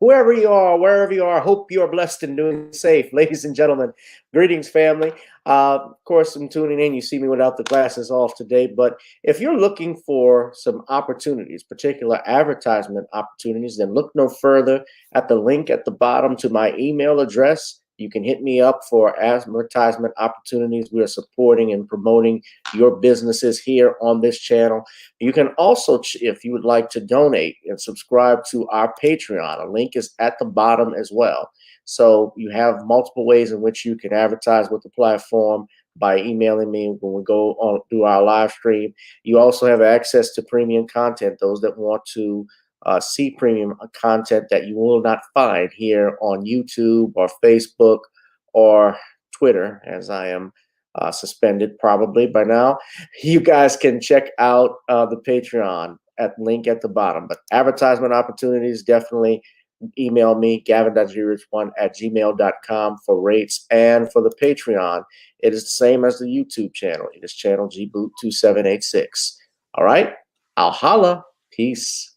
whoever you are, wherever you are, hope you are blessed and doing safe. Ladies and gentlemen, greetings, family. Of course, I'm tuning in. You see me without the glasses off today, but if you're looking for some opportunities, particular advertisement opportunities, then look no further at the link at the bottom to my email address. You can hit me up for advertisement opportunities. We are supporting and promoting your businesses here on this channel. You can also, if you would like to donate and subscribe to our Patreon, a link is at the bottom as well. So you have multiple ways in which you can advertise with the platform by emailing me when we go on do our live stream. You also have access to premium content, those that want to see premium content that you will not find here on YouTube or Facebook or Twitter, as I am suspended probably by now. You guys can check out the Patreon at link at the bottom. But advertisement opportunities, definitely email me, gavin.grich1@gmail.com for rates. And for the Patreon, it is the same as the YouTube channel. It is channel gboot2786. All right, I'll holla. Peace.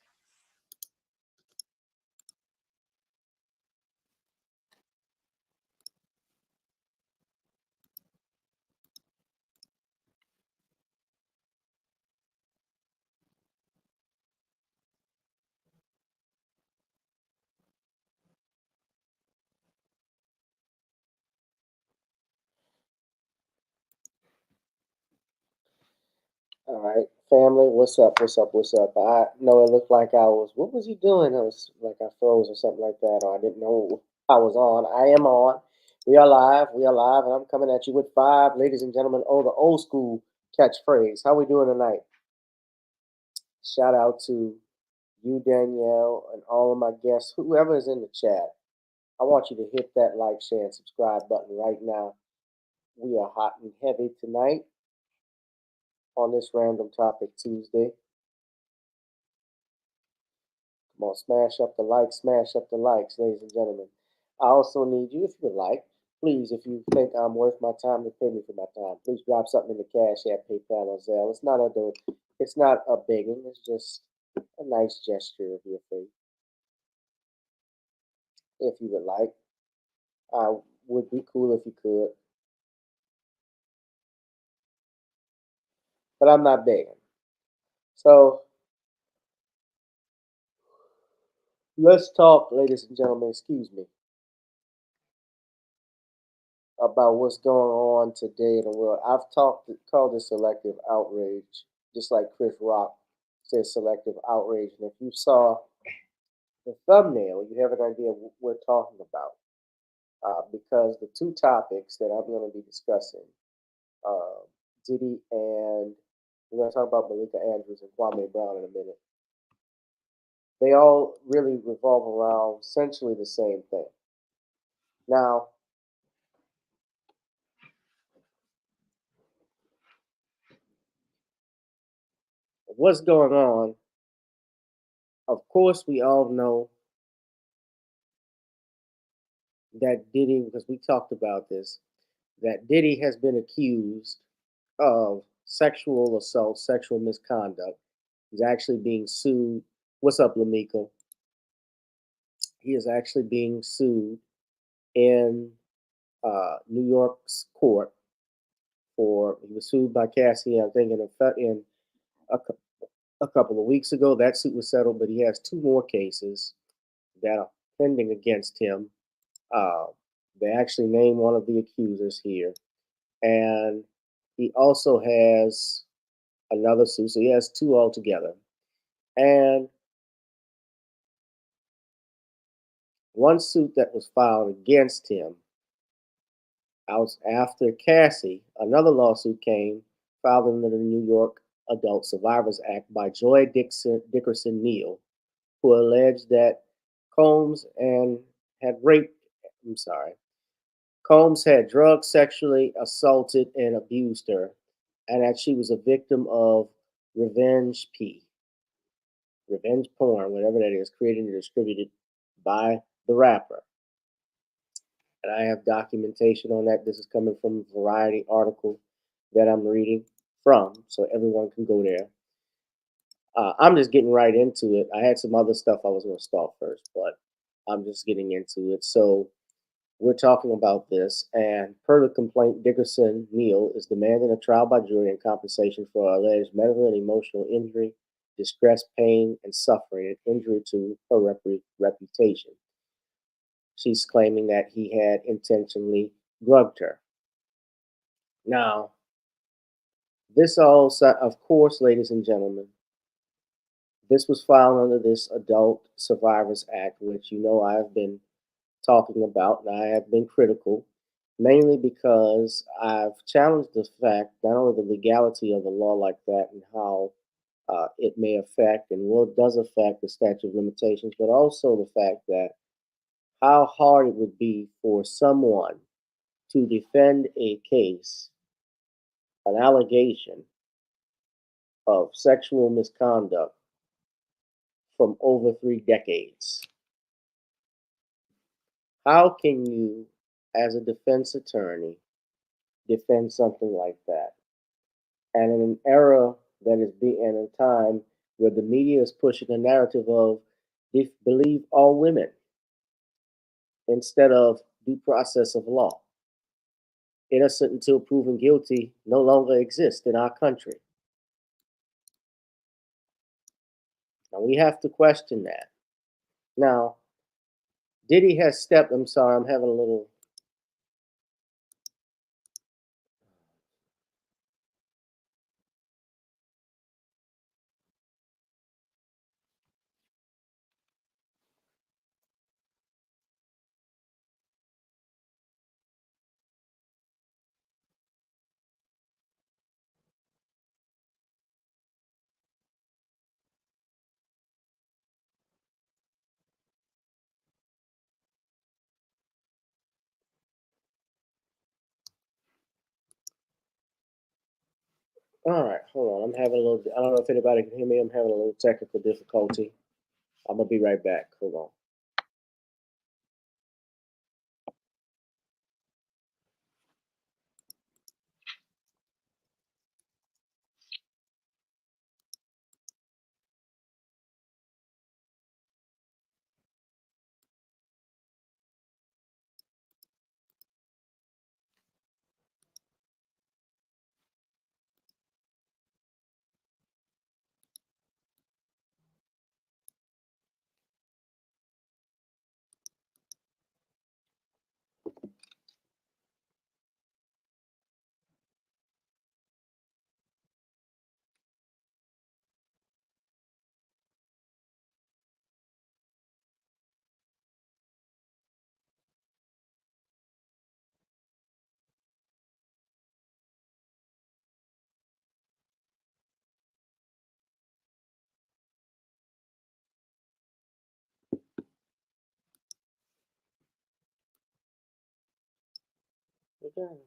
All right, family, what's up? What's up? What's up? I know it looked like I was, what was he doing? I was like I froze or something like that, or I didn't know I was on. I am on. We are live, and I'm coming at you with five, ladies and gentlemen. Oh, the old school catchphrase. How we doing tonight? Shout out to you, Danielle, and all of my guests, whoever is in the chat. I want you to hit that like, share, and subscribe button right now. We are hot and heavy tonight on this Random Topic Tuesday. Come on, smash up the likes, ladies and gentlemen. I also need you, if you would like, please, if you think I'm worth my time to pay me for my time, please drop something in the Cash App, PayPal, or Zelle. It's not a begging. It's just a nice gesture of your faith. If you would like, I would be cool if you could, but I'm not begging. So let's talk, ladies and gentlemen. Excuse me. About what's going on today in the world. Called it selective outrage, just like Chris Rock says selective outrage. And if you saw the thumbnail, you have an idea of what we're talking about. Because the two topics that I'm going to be discussing, Diddy and we're going to talk about Malika Andrews and Kwame Brown in a minute. They all really revolve around essentially the same thing. Now, what's going on? Of course, we all know that Diddy, because we talked about this, that Diddy has been accused of sexual assault, sexual misconduct. He's actually being sued. What's up, Lamika? He is actually being sued in New York's court for. He was sued by Cassie, I think, in a couple of weeks ago. That suit was settled, but he has two more cases that are pending against him. They actually name one of the accusers here, and he also has another suit, so he has two altogether. And one suit that was filed against him out after Cassie, another lawsuit came filed under the New York Adult Survivors Act by Joy Dickerson Neal, who alleged that Combs Combs had drug sexually assaulted and abused her, and that she was a victim of revenge porn, whatever that is, created and distributed by the rapper. And I have documentation on that. This is coming from a Variety article that I'm reading from, so everyone can go there. I'm just getting right into it. I had some other stuff I was going to start first, but I'm just getting into it. So we're talking about this, and per the complaint, Dickerson Neal is demanding a trial by jury and compensation for alleged mental and emotional injury, distress, pain, and suffering, and injury to her reputation. She's claiming that he had intentionally drugged her. Now, this also, of course, ladies and gentlemen, this was filed under this Adult Survivors Act, which you know I've been talking about, and I have been critical, mainly because I've challenged the fact not only the legality of a law like that and how it may affect and what does affect the statute of limitations, but also the fact that how hard it would be for someone to defend a case, an allegation of sexual misconduct from over 3 decades. How can you, as a defense attorney, defend something like that? And in an era that is in a time where the media is pushing a narrative of believe all women instead of due process of law. Innocent until proven guilty no longer exists in our country. Now we have to question that. Now, Diddy has stepped. I'm sorry, I'm having a little. All right, hold on. I'm having a little. I don't know if anybody can hear me. I'm having a little technical difficulty. I'm gonna be right back. Hold on. Okay.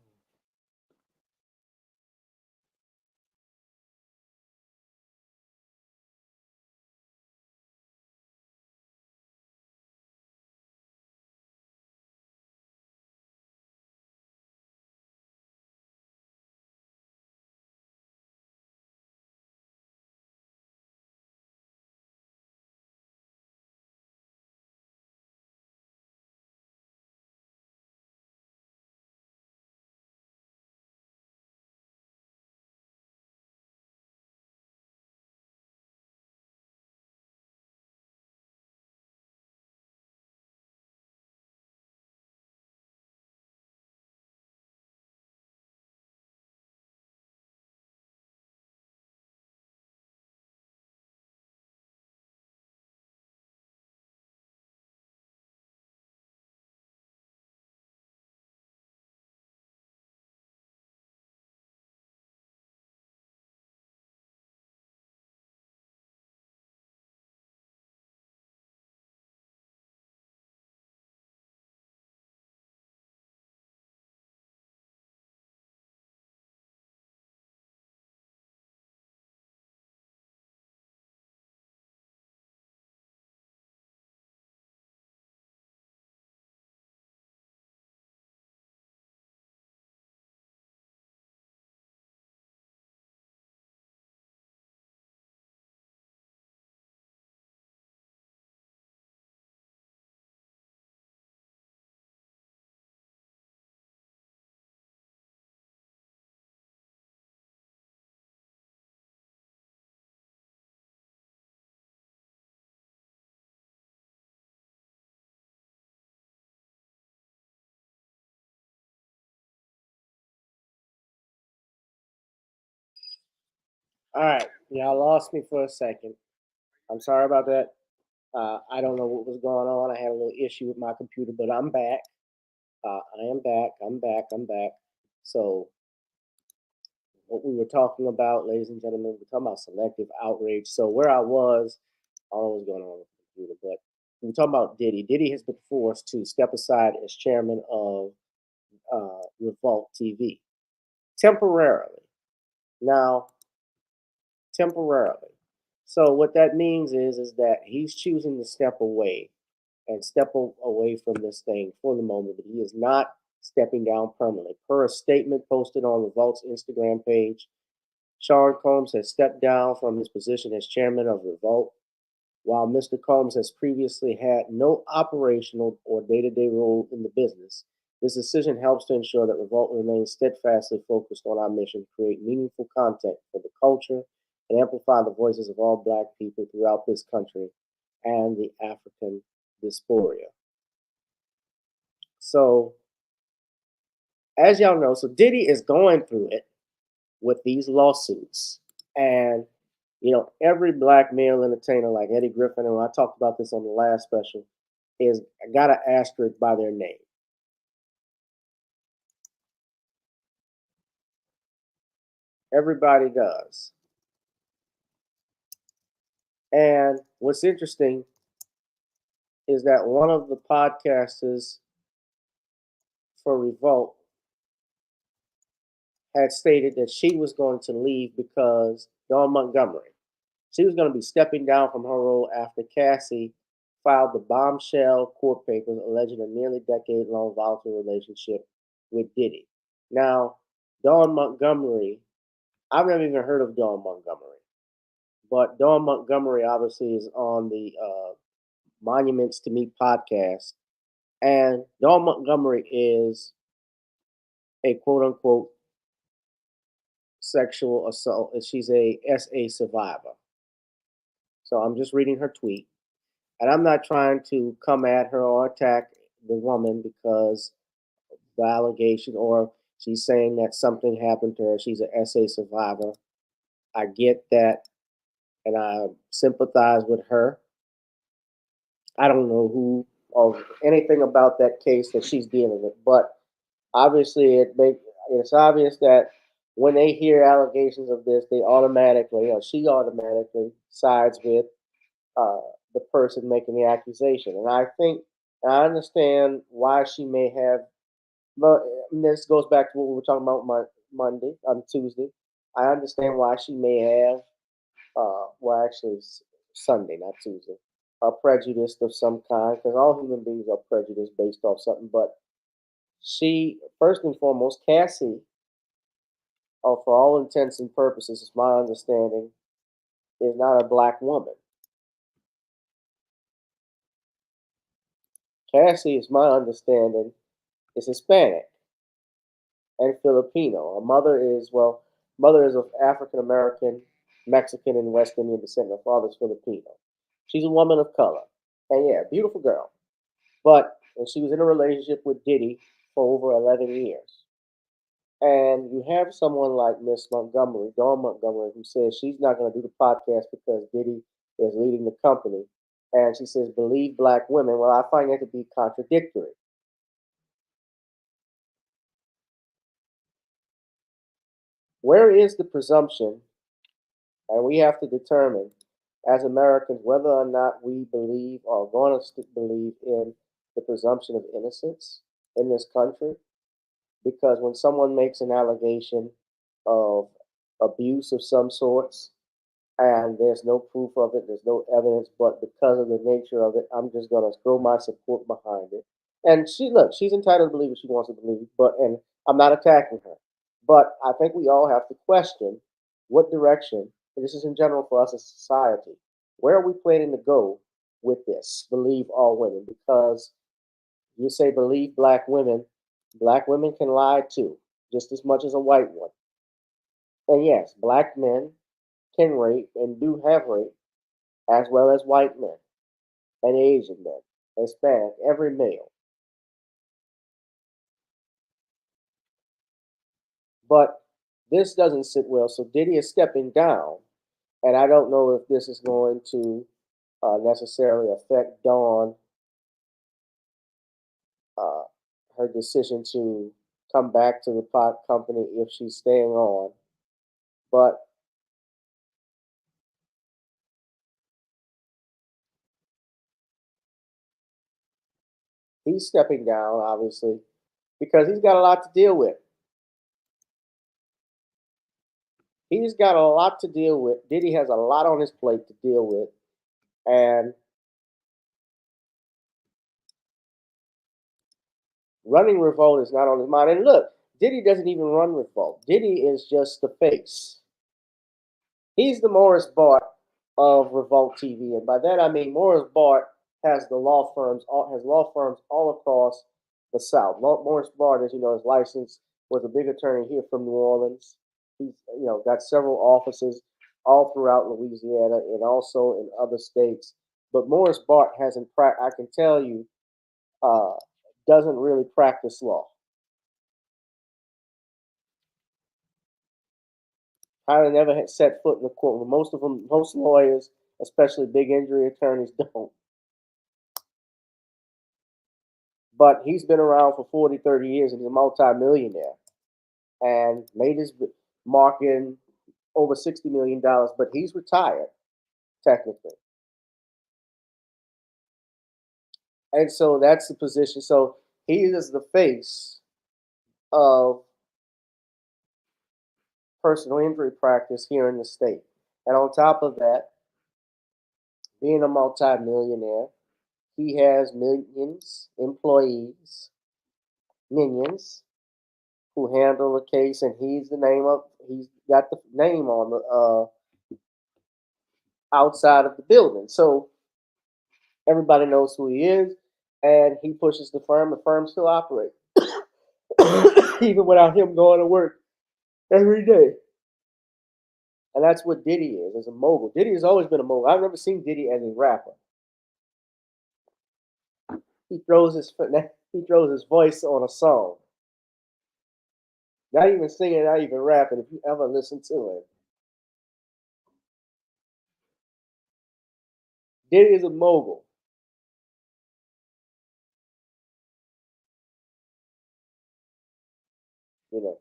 All right, y'all lost me for a second. I'm sorry about that. I don't know what was going on. I had a little issue with my computer, but I'm back. I am back. I'm back. I'm back. So, what we were talking about, ladies and gentlemen, we're talking about selective outrage. So, where I was, I don't know what's going on with the computer, but we're talking about Diddy. Diddy has been forced to step aside as chairman of Revolt TV temporarily. Now, temporarily. So what that means is that he's choosing to step away and away from this thing for the moment, but he is not stepping down permanently. Per a statement posted on Revolt's Instagram page, Sean Combs has stepped down from his position as chairman of Revolt. While Mr. Combs has previously had no operational or day to day role in the business, this decision helps to ensure that Revolt remains steadfastly focused on our mission to create meaningful content for the culture and amplify the voices of all Black people throughout this country and the African diaspora. So, as y'all know, so Diddy is going through it with these lawsuits. And, every Black male entertainer like Eddie Griffin, and I talked about this on the last special, is got an asterisk by their name. Everybody does. And what's interesting is that one of the podcasters for Revolt had stated that she was going to leave because Dawn Montgomery, she was going to be stepping down from her role after Cassie filed the bombshell court papers alleging a nearly decade-long volatile relationship with Diddy. Now, Dawn Montgomery, I've never even heard of Dawn Montgomery, but Dawn Montgomery obviously is on the Monuments to Me podcast, and Dawn Montgomery is a quote unquote sexual assault, and she's a SA survivor. So I'm just reading her tweet, and I'm not trying to come at her or attack the woman because the allegation or she's saying that something happened to her. She's an SA survivor. I get that, and I sympathize with her. I don't know who or anything about that case that she's dealing with, but obviously it's obvious that when they hear allegations of this, they automatically or she automatically sides with uh, the person making the accusation. And I understand why she may have. But this goes back to what we were talking about Monday on Tuesday. I understand why she may have. Well, actually, it's Sunday, not Tuesday. A prejudice of some kind, because all human beings are prejudiced based off something. But she, first and foremost, Cassie, for all intents and purposes, is my understanding, is not a Black woman. Cassie, is my understanding, is Hispanic and Filipino. Her mother is of African American, Mexican, and West Indian descent. Her father's Filipino. She's a woman of color, and yeah, beautiful girl. But she was in a relationship with Diddy for over 11 years. And you have someone like Miss Montgomery, Dawn Montgomery, who says she's not going to do the podcast because Diddy is leading the company. And she says, believe Black women. Well, I find that to be contradictory. Where is the presumption? And we have to determine as Americans whether or not we believe or are going to believe in the presumption of innocence in this country. Because when someone makes an allegation of abuse of some sorts, and there's no proof of it, there's no evidence, but because of the nature of it, I'm just gonna throw my support behind it. And she's entitled to believe what she wants to believe, and I'm not attacking her. But I think we all have to question what direction, and this is in general for us as a society, where are we planning to go with this? Believe all women, because you say believe black women can lie too, just as much as a white one. And yes, black men can rape and do have rape as well as white men and Asian men, Hispanic, every male. But this doesn't sit well. So Diddy is stepping down, and I don't know if this is going to necessarily affect Dawn, uh, her decision to come back to the pot company if she's staying on. But he's stepping down, obviously, because he's got a lot to deal with. He's got a lot to deal with. Diddy has a lot on his plate to deal with, and running Revolt is not on his mind. And look, Diddy doesn't even run Revolt. Diddy is just the face. He's the Morris Bart of Revolt TV, and by that I mean Morris Bart has the law firms, has law firms all across the South. Morris Bart, as you know, is licensed, was a big attorney here from New Orleans. He's got several offices all throughout Louisiana and also in other states. But Morris Bart hasn't. I can tell you, uh, doesn't really practice law. I never had set foot in the courtroom. Most of them, most lawyers, especially big injury attorneys, don't. But he's been around for 40, 30 years and he's a multi-millionaire and made his mark in over $60 million, but he's retired, technically. And so that's the position. So he is the face of personal injury practice here in the state. And on top of that, being a multi-millionaire, he has millions employees, minions who handle the case, and he's got the name on the outside of the building. So everybody knows who he is, and he pushes the firm. The firm still operates, even without him going to work every day. And that's what Diddy is as a mogul. Diddy has always been a mogul. I've never seen Diddy as a rapper. He throws his voice on a song. Not even singing, not even rapping. If you ever listen to him, Diddy is a mogul. You know,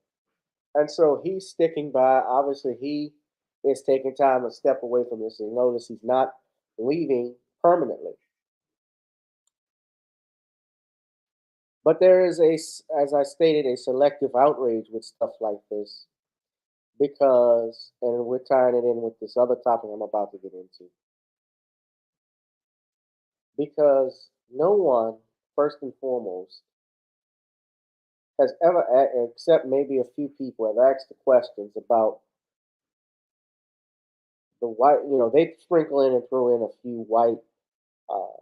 and so he's sticking by. Obviously, he is taking time to step away from this and notice he's not leaving permanently. But there is as I stated, a selective outrage with stuff like this because, and we're tying it in with this other topic I'm about to get into, because no one, first and foremost, has ever, except maybe a few people, have asked the questions about the white. They sprinkle in and throw in a few white uh,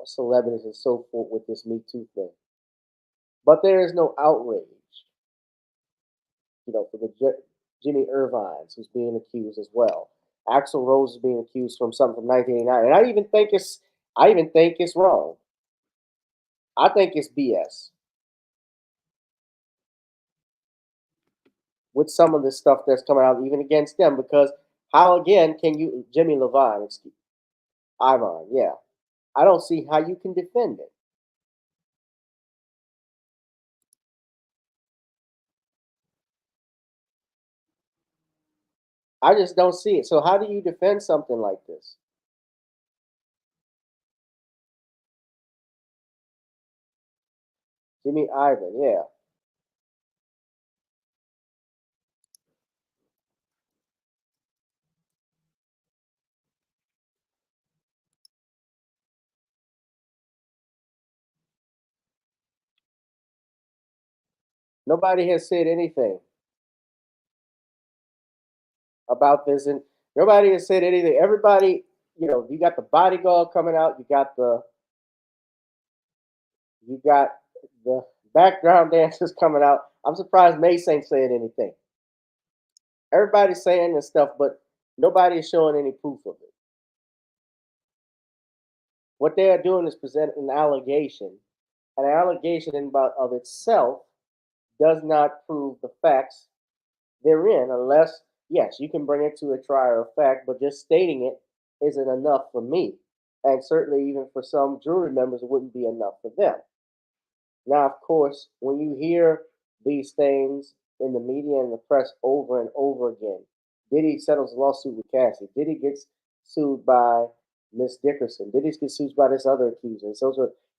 celebrities and so forth with this Me Too thing. But there is no outrage, for the Jimmy Irvines who's being accused as well. Axl Rose is being accused from something from 1989, and I even think it's wrong. I think it's BS with some of the stuff that's coming out, even against them, because how again can you Jimmy Levine, excuse Ivan, yeah. I don't see how you can defend it. I just don't see it. So how do you defend something like this? Jimmy Ivan, yeah. Nobody has said anything about this, and nobody has said anything. Everybody, you got the bodyguard coming out, you got the background dancers coming out. I'm surprised Mace ain't saying anything. Everybody's saying this stuff, but nobody is showing any proof of it. What they are doing is presenting an allegation in about of itself does not prove the facts therein, unless, yes, you can bring it to a trier of fact, but just stating it isn't enough for me. And certainly, even for some jury members, it wouldn't be enough for them. Now, of course, when you hear these things in the media and the press over and over again, Diddy settles a lawsuit with Cassie. Diddy gets sued by Miss Dickerson. Diddy gets sued by this other accuser.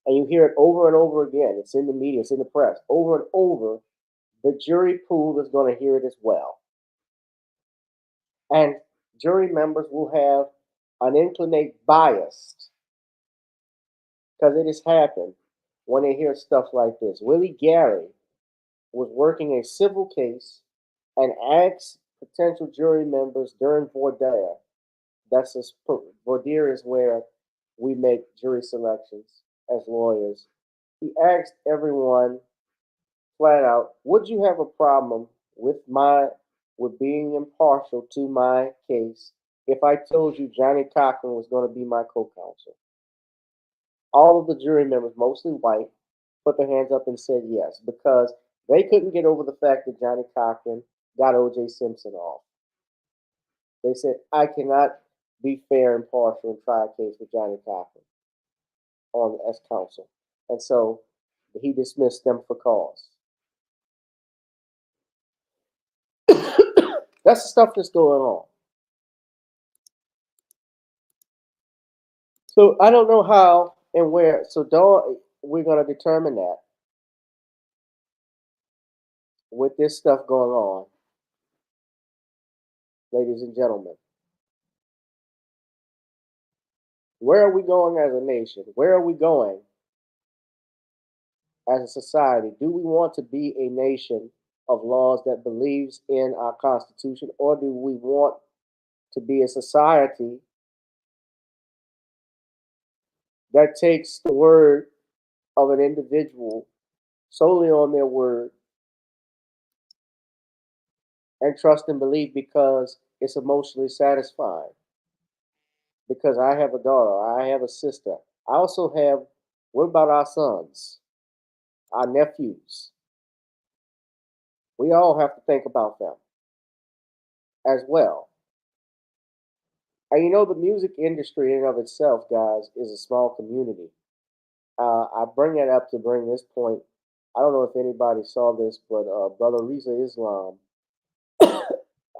And you hear it over and over again. It's in the media, it's in the press, over and over. The jury pool is going to hear it as well. And jury members will have an inclination bias because it has happened when they hear stuff like this. Willie Gary was working a civil case and asked potential jury members during voir dire. Voir dire is where we make jury selections as lawyers. He asked everyone flat out, would you have a problem with being impartial to my case if I told you Johnny Cochran was going to be my co-counsel? All of the jury members, mostly white, put their hands up and said yes, because they couldn't get over the fact that Johnny Cochran got O.J. Simpson off. They said, I cannot be fair and partial and try a case with Johnny Cochran as counsel. And so he dismissed them for cause. That's the stuff that's going on. So I don't know how and where. So we're going to determine that with this stuff going on, ladies and gentlemen. Where are we going as a nation? Where are we going as a society? Do we want to be a nation of laws that believes in our Constitution, or do we want to be a society that takes the word of an individual solely on their word and trust and believe because it's emotionally satisfying? Because I have a daughter, I have a sister. I also have, what about our sons, our nephews? We all have to think about them as well. And you know, the music industry in and of itself, guys, is a small community. I bring that up to bring this point. I don't know if anybody saw this, but Brother Reza Islam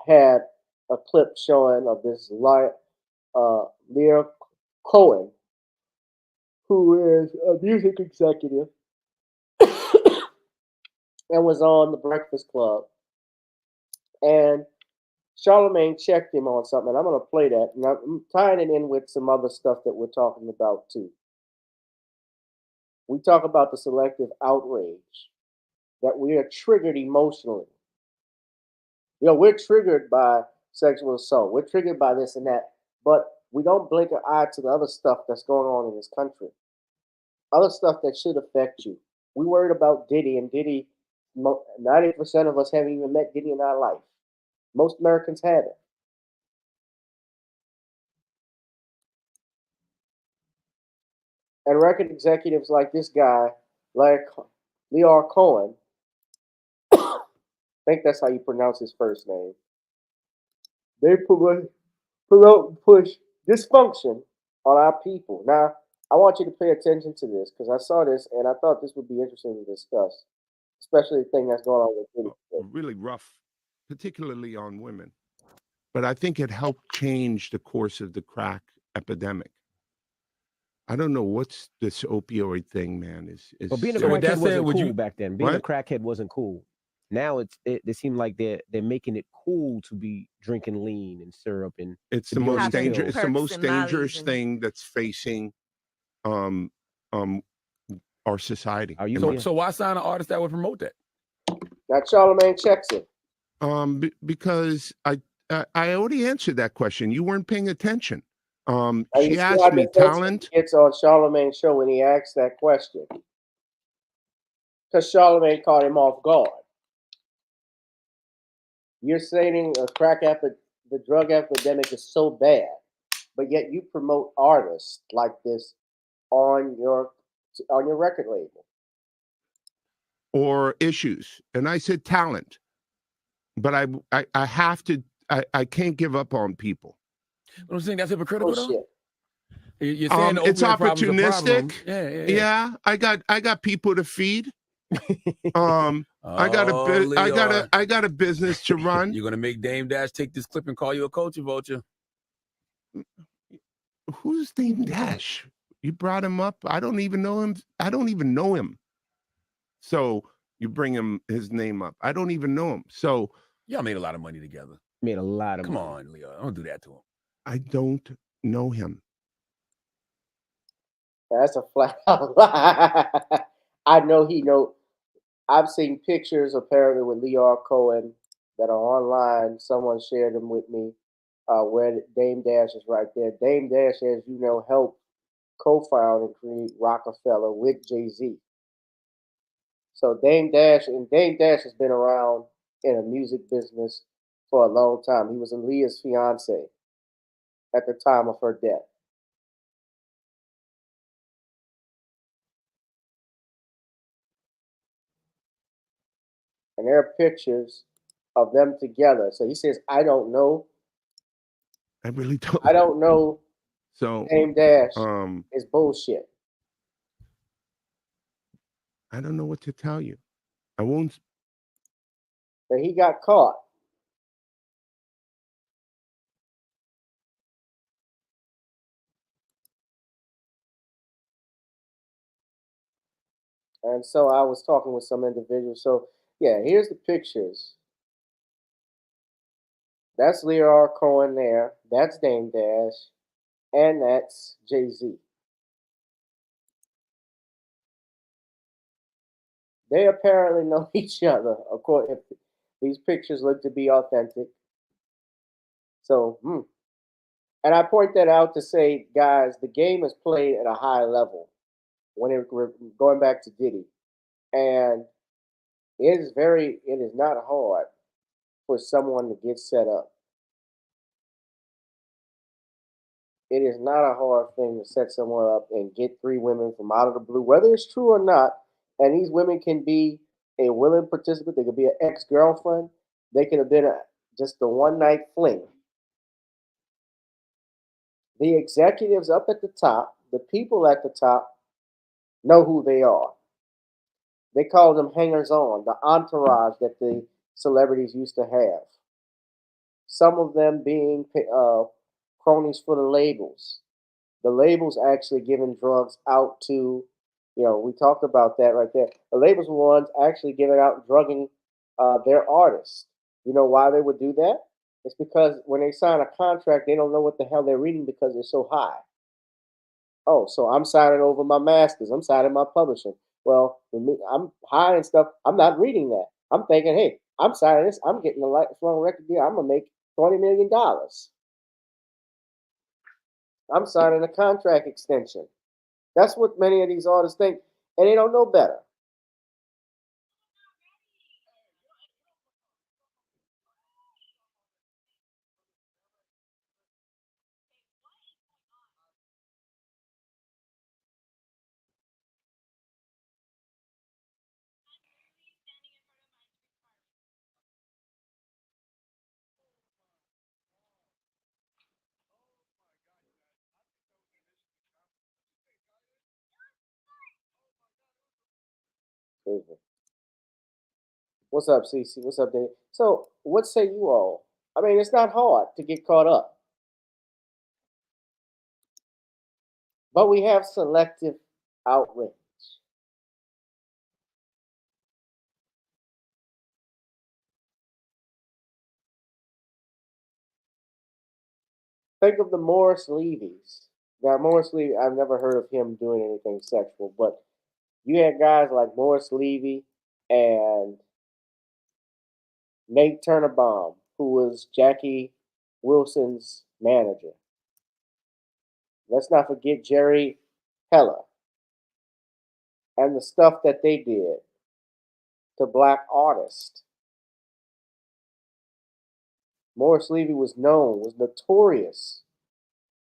had a clip showing of this Lear Cohen, who is a music executive and was on the Breakfast Club. And Charlemagne checked him on something, and I'm going to play that. And I'm tying it in with some other stuff that we're talking about, too. We talk about the selective outrage, that we are triggered emotionally. You know, we're triggered by sexual assault. We're triggered by this and that. But we don't blink an eye to the other stuff that's going on in this country. Other stuff that should affect you. We worried about Diddy, and Diddy, 90% of us haven't even met Diddy in our life. Most Americans haven't. And record executives like this guy, like Lear Cohen, I think that's how you pronounce his first name. They push dysfunction on our people. Now, I want you to pay attention to this because I saw this and I thought this would be interesting to discuss, especially the thing that's going on with Diddy. Really rough, particularly on women. But I think it helped change the course of the crack epidemic. I don't know what's this opioid thing, man. But being a crackhead wasn't cool back then. Being a crackhead wasn't cool. Now it seems like they're making it cool to be drinking lean and syrup, and it's the most dangerous. It's the most dangerous thing that's facing our society. So why sign an artist that would promote that? That Charlemagne checks it. Because I already answered that question. You weren't paying attention. She asked me talent. It's on Charlemagne's show when he asked that question. Because Charlemagne caught him off guard. You're saying the drug epidemic is so bad, but yet you promote artists like this on your record label. or issues. And I said talent. But I have to, I can't give up on people. I'm saying that's hypocritical, though. Shit. You're saying It's opportunistic. Yeah. I got people to feed. I got a business to run. You're gonna make Dame Dash take this clip and call you a culture vulture. Who's Dame Dash? You brought him up. I don't even know him. I don't even know him. So you bring his name up. I don't even know him. So y'all made a lot of money together. Made a lot of money. Come on, Leo. Don't do that to him. I don't know him. That's a flat out lie. I know he know. I've seen pictures apparently with Lear Cohen that are online. Someone shared them with me, where Dame Dash is right there. Dame Dash, as you know, helped co-found and create Rockefeller with Jay-Z. So Dame Dash has been around in a music business for a long time. He was Aaliyah's fiance at the time of her death. And there are pictures of them together. So he says, I don't know. I really don't. I don't know. So Dame Dash is bullshit. I don't know what to tell you. I won't. But he got caught. And so I was talking with some individuals. So yeah, here's the pictures. That's Lear Cohen there. That's Dame Dash. And that's Jay-Z. They apparently know each other, of course, if these pictures look to be authentic. So, and I point that out to say, guys, the game is played at a high level when we're going back to Diddy. And it is not hard for someone to get set up. It is not a hard thing to set someone up and get three women from out of the blue, whether it's true or not. And these women can be a willing participant. They could be an ex-girlfriend. They could have been just a one-night fling. The executives up at the top, the people at the top, know who they are. They call them hangers-on, the entourage that the celebrities used to have. Some of them being cronies for the labels. The labels actually giving drugs out to, we talked about that right there. The labels were ones actually giving out and drugging their artists. You know why they would do that? It's because when they sign a contract, they don't know what the hell they're reading because they're so high. Oh, so I'm signing over my masters. I'm signing my publishing. Well, I'm high and stuff. I'm not reading that. I'm thinking, hey, I'm signing this. I'm getting a lifelong record deal. I'm going to make $20 million. I'm signing a contract extension. That's what many of these artists think, and they don't know better. What's up, CC? What's up, Dave? So, what say you all? I mean, it's not hard to get caught up, but we have selective outrage. Think of the Morris Levy's. Now, Morris Levy, I've never heard of him doing anything sexual, but you had guys like Morris Levy and Nate Turnerbaum, who was Jackie Wilson's manager. Let's not forget Jerry Heller and the stuff that they did to black artists. Morris Levy was notorious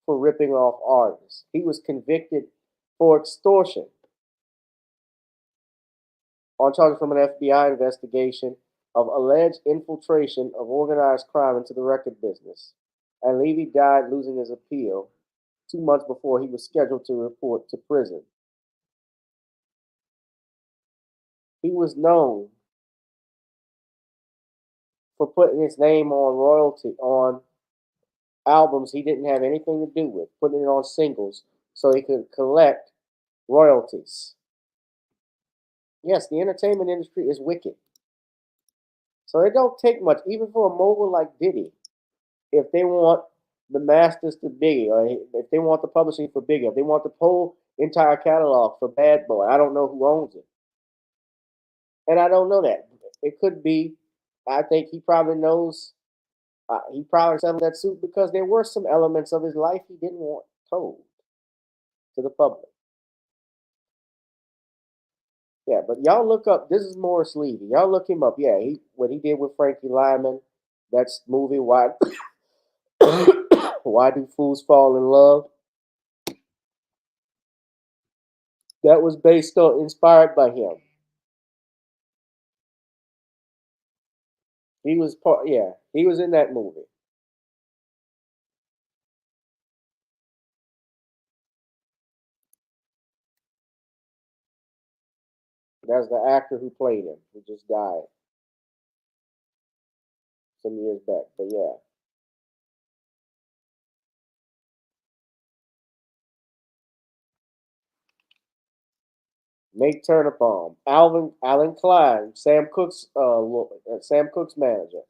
for ripping off artists. He was convicted for extortion. on charges from an FBI investigation of alleged infiltration of organized crime into the record business. And Levy died losing his appeal 2 months before he was scheduled to report to prison. He was known for putting his name on royalty on albums he didn't have anything to do with, putting it on singles so he could collect royalties. Yes, the entertainment industry is wicked. So it don't take much, even for a mogul like Diddy, if they want the masters to biggie, or if they want the publishing for bigger, if they want the whole entire catalog for Bad Boy. I don't know who owns it. And I don't know that. It could be, I think he probably knows, he probably settled that suit because there were some elements of his life he didn't want told to the public. Yeah, but y'all look up, this is Morris Levy. Y'all look him up. Yeah, what he did with Frankie Lyman, that's movie, Why Why Do Fools Fall in Love? That was inspired by him. He was he was in that movie. That's the actor who played him, who just died some years back. But yeah. Nate Turnipalm, Alan Klein, Sam Cooke's manager.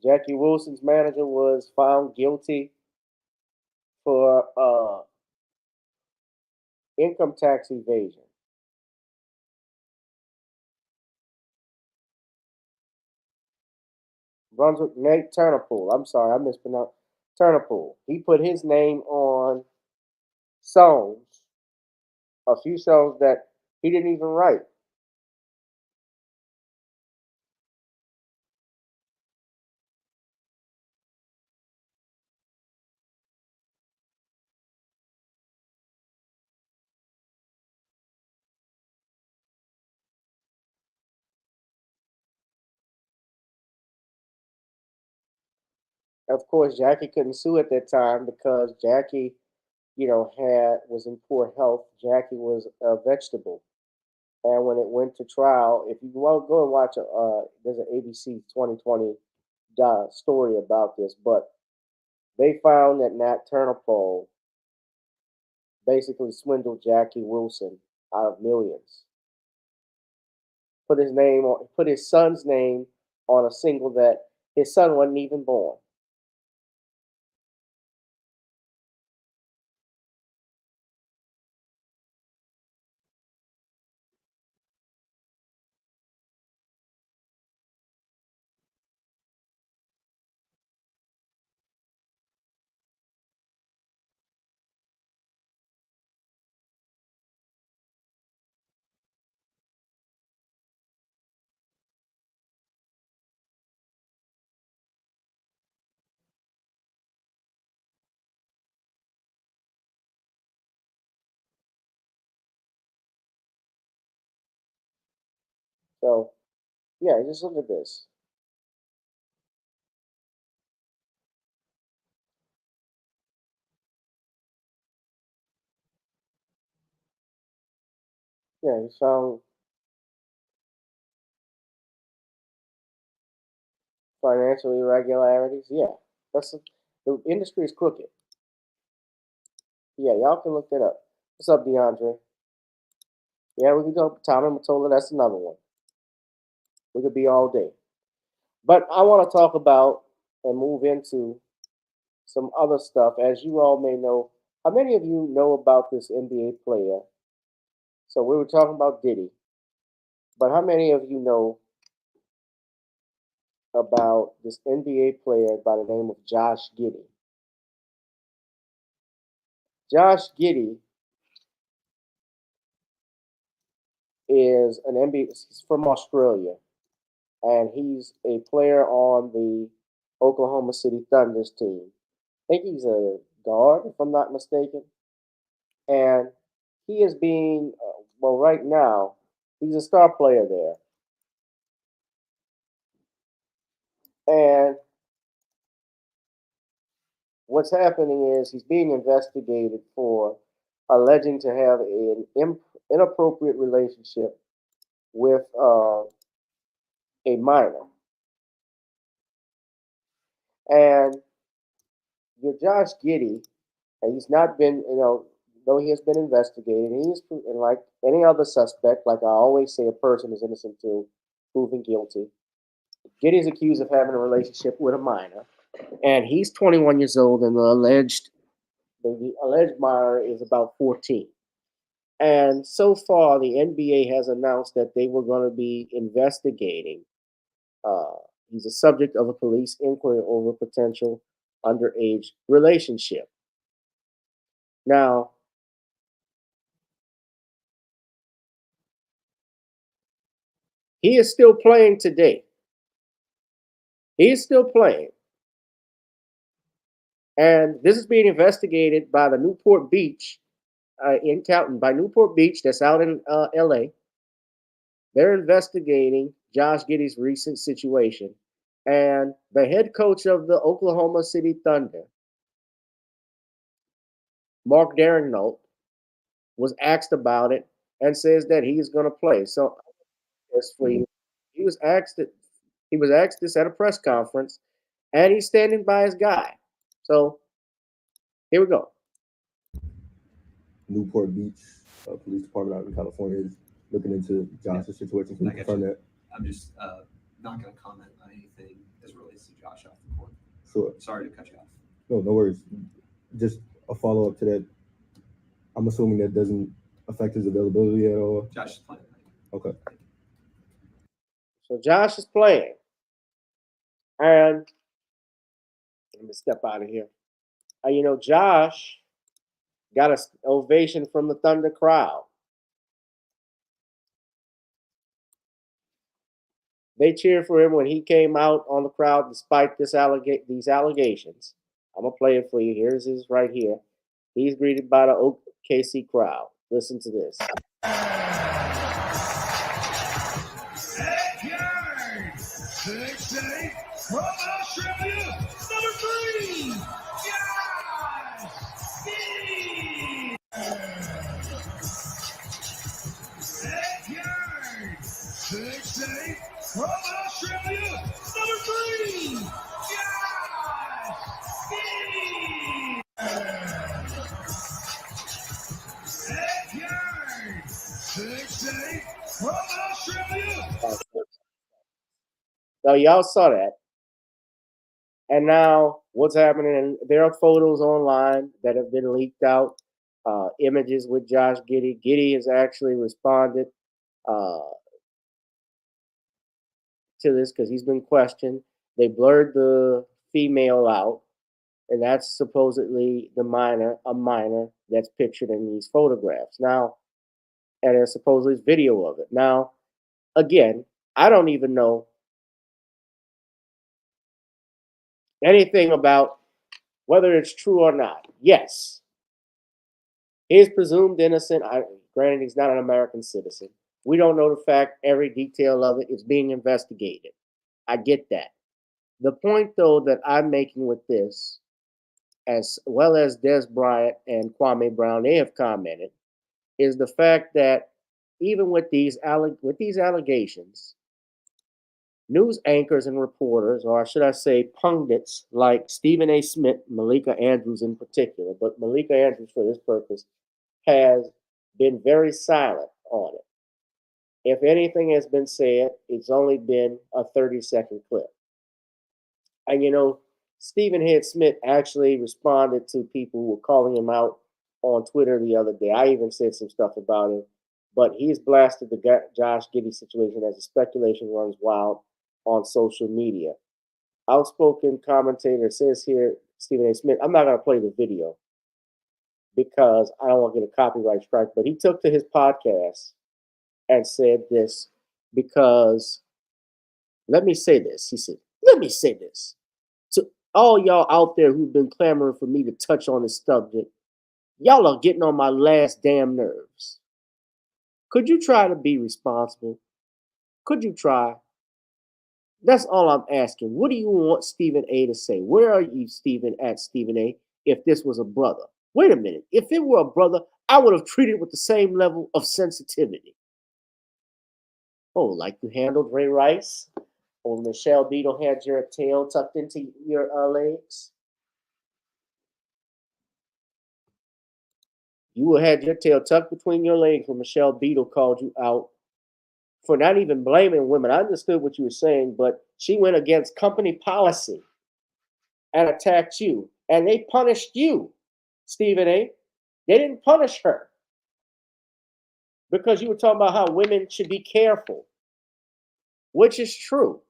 Jackie Wilson's manager was found guilty for income tax evasion. Brunswick, Nate Turnipal. I'm sorry, I mispronounced Turnipal. He put his name on songs, a few songs that he didn't even write. Of course, Jackie couldn't sue at that time because Jackie, was in poor health. Jackie was a vegetable, and when it went to trial, if you want to go and watch, there's an ABC 2020 story about this, but they found that Nat Turnipol basically swindled Jackie Wilson out of millions. Put his son's name on a single that his son wasn't even born. So, yeah, just look at this. Yeah, he found financial irregularities. Yeah, the industry is crooked. Yeah, y'all can look that up. What's up, DeAndre? Yeah, we can go. Tommy Mottola, that's another one. We could be all day. But I want to talk about and move into some other stuff. As you all may know, how many of you know about this NBA player? So we were talking about Diddy, but how many of you know about this NBA player by the name of Josh Giddey? Josh Giddey is an NBA. He's from Australia, and he's a player on the Oklahoma City Thunder's team. I think he's a guard, if I'm not mistaken. And he is being, well, right now, he's a star player there. And what's happening is he's being investigated for alleging to have an inappropriate relationship with a minor. And your Josh Giddey, and he's not been, though he has been investigated, he's and like any other suspect, like I always say, a person is innocent until proven guilty. Giddey's accused of having a relationship with a minor, and he's 21 years old, and the alleged minor is about 14. And so far, the NBA has announced that they were going to be investigating. He's a subject of a police inquiry over potential underage relationship. Now, he is still playing today. He is still playing. And this is being investigated by the Newport Beach in Calton, by Newport Beach, that's out in LA. They're investigating Josh Giddey's recent situation. And the head coach of the Oklahoma City Thunder, Mark Daringnold, was asked about it and says that he is going to play. So, he was asked this at a press conference, and he's standing by his guy. So, here we go. Newport Beach Police Department out in California is looking into Josh's situation. Can you confirm that? I'm just not going to comment on anything as it relates to Josh off the court. Sure. Sorry to cut you off. No worries. Just a follow-up to that. I'm assuming that doesn't affect his availability at all? Josh is playing. Okay. So Josh is playing. And let me step out of here. Josh got an ovation from the Thunder crowd. They cheered for him when he came out on the crowd despite these allegations. I'm going to play it for you. Here's his right here. He's greeted by the OKC crowd. Listen to this. From Australia, number 3, Josh Giddey. Backyard, 6'8", from Australia, number 3, Josh Giddey. Backyard, 6'8", from Australia. So y'all saw that. And now what's happening, and there are photos online that have been leaked out, images with Josh Giddey. Giddey has actually responded to this because he's been questioned. They blurred the female out, and that's supposedly a minor that's pictured in these photographs. Now, and there's supposedly video of it. Now, again, I don't even know anything about whether it's true or not. Yes, he is presumed innocent. Granted, he's not an American citizen. We don't know the fact, every detail of it is being investigated. I get that. The point, though, that I'm making with this, as well as Des Bryant and Kwame Brown, they have commented, is the fact that even with these allegations, news anchors and reporters, or should I say pundits, like Stephen A. Smith, Malika Andrews in particular, but Malika Andrews for this purpose, has been very silent on it. If anything has been said, it's only been a 30-second clip. And Stephen Head Smith actually responded to people who were calling him out on Twitter the other day. I even said some stuff about him, but he's blasted the Josh Giddey situation as the speculation runs wild on social media. Outspoken commentator says here, Stephen A. Smith, I'm not going to play the video because I don't want to get a copyright strike, but he took to his podcast and said this because, let me say this. He said, let me say this. So all y'all out there who've been clamoring for me to touch on this subject, y'all are getting on my last damn nerves. Could you try to be responsible? Could you try? That's all I'm asking. What do you want Stephen A to say? Where are you, Stephen, at Stephen A, if this was a brother? Wait a minute. If it were a brother, I would have treated it with the same level of sensitivity. Oh, like you handled Ray Rice? Or Michelle Beadle had your tail tucked into your legs? You would have had your tail tucked between your legs when Michelle Beadle called you out for not even blaming women. I understood what you were saying, but she went against company policy and attacked you. And they punished you, Stephen A. They didn't punish her because you were talking about how women should be careful, which is true.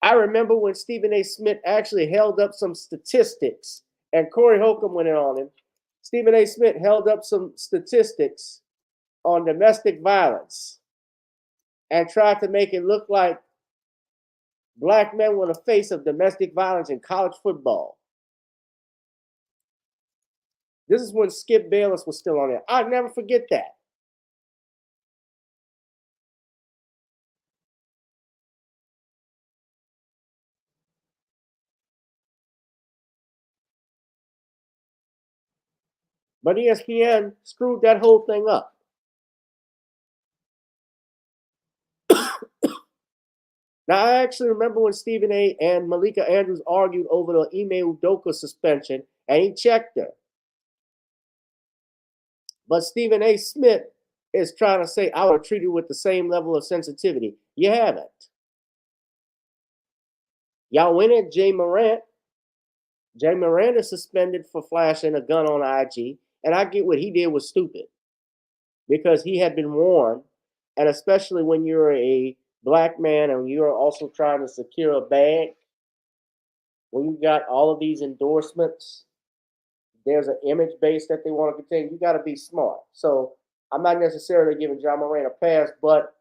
I remember when Stephen A. Smith actually held up some statistics, and Corey Holcomb went in on him. Stephen A. Smith held up some statistics on domestic violence and tried to make it look like black men were the face of domestic violence in college football. This is when Skip Bayless was still on there. I'll never forget that. But ESPN screwed that whole thing up. Now, I actually remember when Stephen A. and Malika Andrews argued over the Ime Udoka suspension, and he checked her. But Stephen A. Smith is trying to say, I would treat you with the same level of sensitivity. You haven't. Y'all went at Jay Morant. Jay Morant is suspended for flashing a gun on IG, and I get what he did was stupid because he had been warned, and especially when you're a black man and you're also trying to secure a bag, when you got all of these endorsements, there's an image base that they want to contain. You got to be smart. So I'm not necessarily giving John Morant a pass, but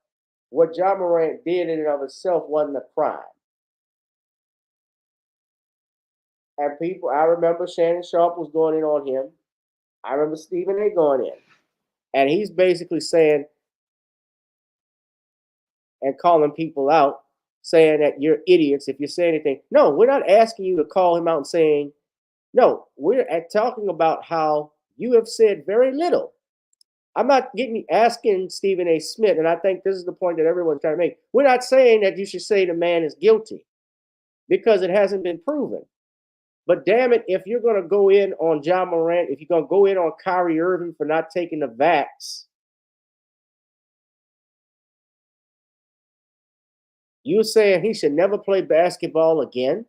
what John Morant did in and of itself wasn't a crime. And people, I remember Shannon Sharp was going in on him. I remember Stephen A. going in. And he's basically saying and calling people out, saying that you're idiots if you say anything. No, we're not asking you to call him out and saying, no, we're talking about how you have said very little. I'm not asking Stephen A. Smith, and I think this is the point that everyone's trying to make. We're not saying that you should say the man is guilty because it hasn't been proven. But damn it, if you're going to go in on John Morant, if you're going to go in on Kyrie Irving for not taking the vax, you're saying he should never play basketball again?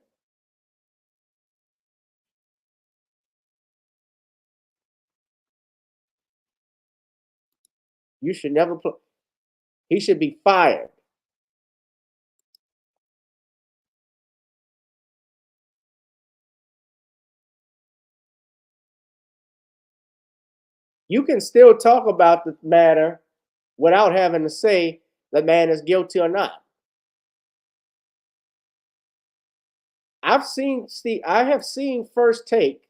You should never play. He should be fired. You can still talk about the matter without having to say the man is guilty or not. I have seen First Take,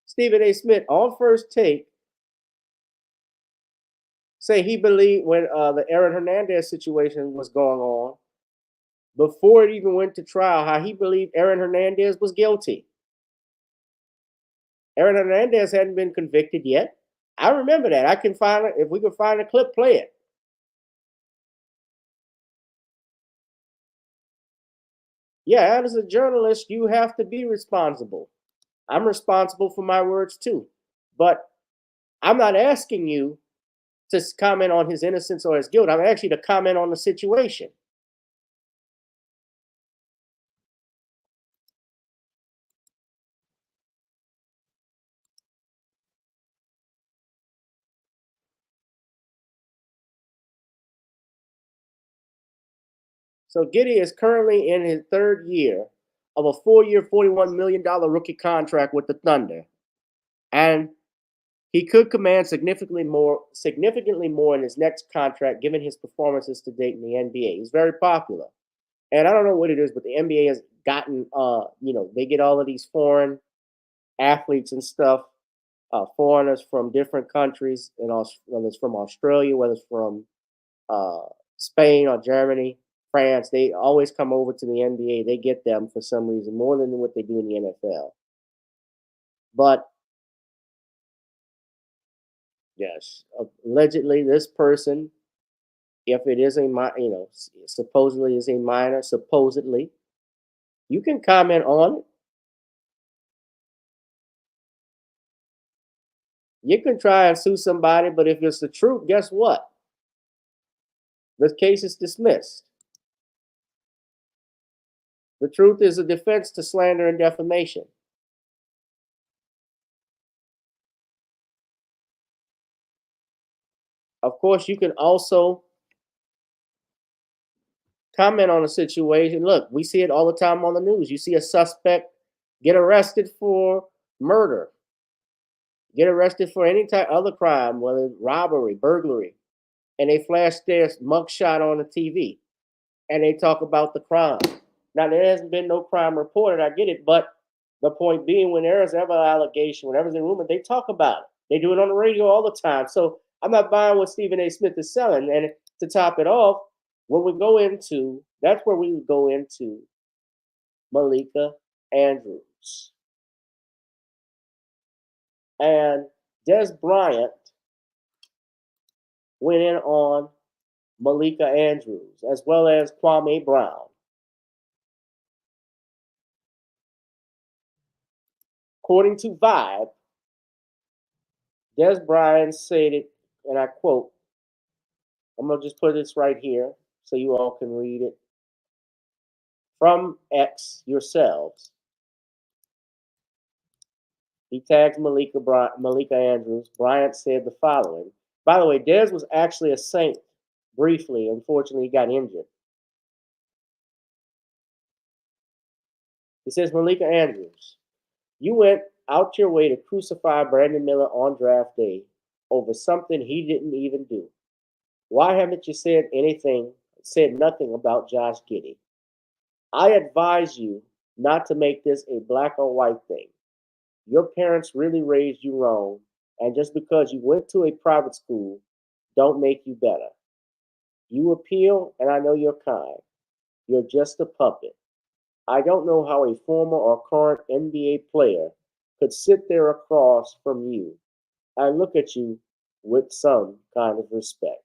Stephen A. Smith on First Take say he believed when the Aaron Hernandez situation was going on, before it even went to trial, how he believed Aaron Hernandez was guilty. Aaron Hernandez hadn't been convicted yet. I remember that. I can find it. If we can find a clip, play it. Yeah, as a journalist, you have to be responsible. I'm responsible for my words too. But I'm not asking you to comment on his innocence or his guilt. I'm asking you to comment on the situation. So Giddey is currently in his third year of a 4-year, $41 million rookie contract with the Thunder. And he could command significantly more in his next contract, given his performances to date in the NBA. He's very popular. And I don't know what it is, but the NBA has gotten, they get all of these foreign athletes and stuff, foreigners from different countries, whether it's from Australia, whether it's from Spain or Germany, France, they always come over to the NBA. They get them for some reason more than what they do in the NFL. But yes, allegedly, this person, if it is supposedly is a minor, supposedly, you can comment on it. You can try and sue somebody, but if it's the truth, guess what? The case is dismissed. The truth is a defense to slander and defamation. Of course, you can also comment on a situation. Look, we see it all the time on the news. You see a suspect get arrested for murder, get arrested for any type other crime, whether robbery, burglary, and they flash their mugshot on the TV and they talk about the crime. Now, there hasn't been no crime reported, I get it, but the point being, when there is ever an allegation, whenever there's a rumor, they talk about it. They do it on the radio all the time. So I'm not buying what Stephen A. Smith is selling. And to top it off, when we go into, that's where we would go into Malika Andrews. And Des Bryant went in on Malika Andrews, as well as Kwame Brown. According to Vibe, Des Bryant said it, and I quote, I'm going to just put this right here so you all can read it. From X yourselves. He tags Malika Andrews. Bryant said the following. By the way, Des was actually a Saint briefly. Unfortunately, he got injured. He says, Malika Andrews, you went out your way to crucify Brandon Miller on draft day over something he didn't even do. Why haven't you said nothing about Josh Giddey? I advise you not to make this a black or white thing. Your parents really raised you wrong, and just because you went to a private school, don't make you better. You appeal, and I know you're kind. You're just a puppet. I don't know how a former or current NBA player could sit there across from you and look at you with some kind of respect.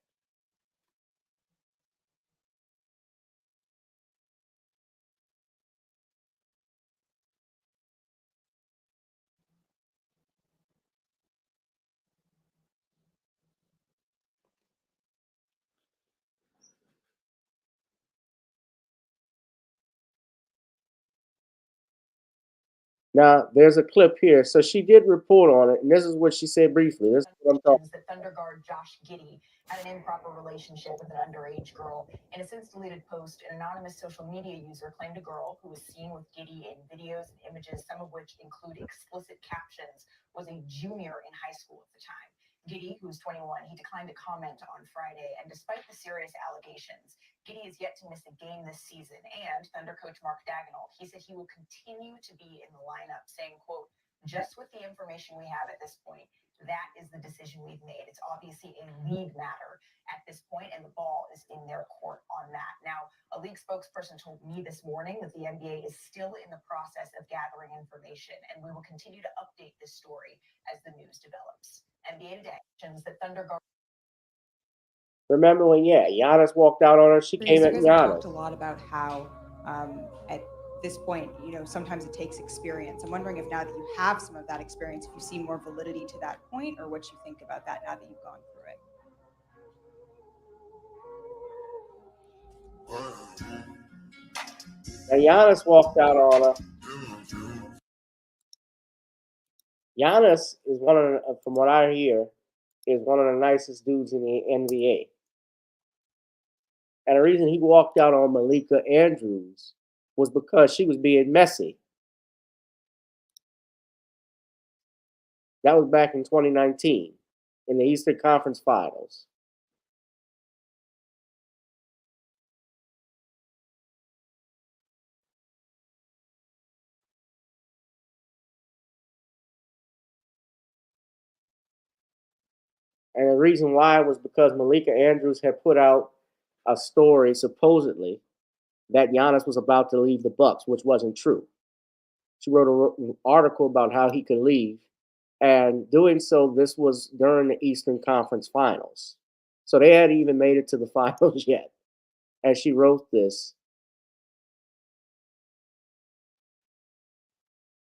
Now, there's a clip here. So she did report on it, and this is what she said briefly. This is what I'm talking about. That Thunder guard Josh Giddey had an improper relationship with an underage girl. In a since-deleted post, an anonymous social media user claimed a girl who was seen with Giddey in videos and images, some of which include explicit captions, was a junior in high school at the time. Giddey, who's 21, he declined to comment on Friday, and despite the serious allegations, Giddey is yet to miss a game this season, and Thunder coach Mark Daigneault, he said he will continue to be in the lineup, saying, quote, just with the information we have at this point, that is the decision we've made. It's obviously a league matter at this point, and the ball is in their court on that. Now, a league spokesperson told me this morning that the NBA is still in the process of gathering information, and we will continue to update this story as the news develops. NBA Today mentions that Thunder guard. Remember when, Giannis walked out on her? She came at Giannis. Talked a lot about how at this point, sometimes it takes experience. I'm wondering if now that you have some of that experience, if you see more validity to that point, or what you think about that now that you've gone through it. Now, Giannis walked out on her. Giannis is from what I hear, is one of the nicest dudes in the NBA. And the reason he walked out on Malika Andrews was because she was being messy. That was back in 2019 in the Eastern Conference Finals. And the reason why was because Malika Andrews had put out a story, supposedly, that Giannis was about to leave the Bucks, which wasn't true. She wrote an article about how he could leave. And doing so, this was during the Eastern Conference Finals. So they hadn't even made it to the finals yet. And she wrote this.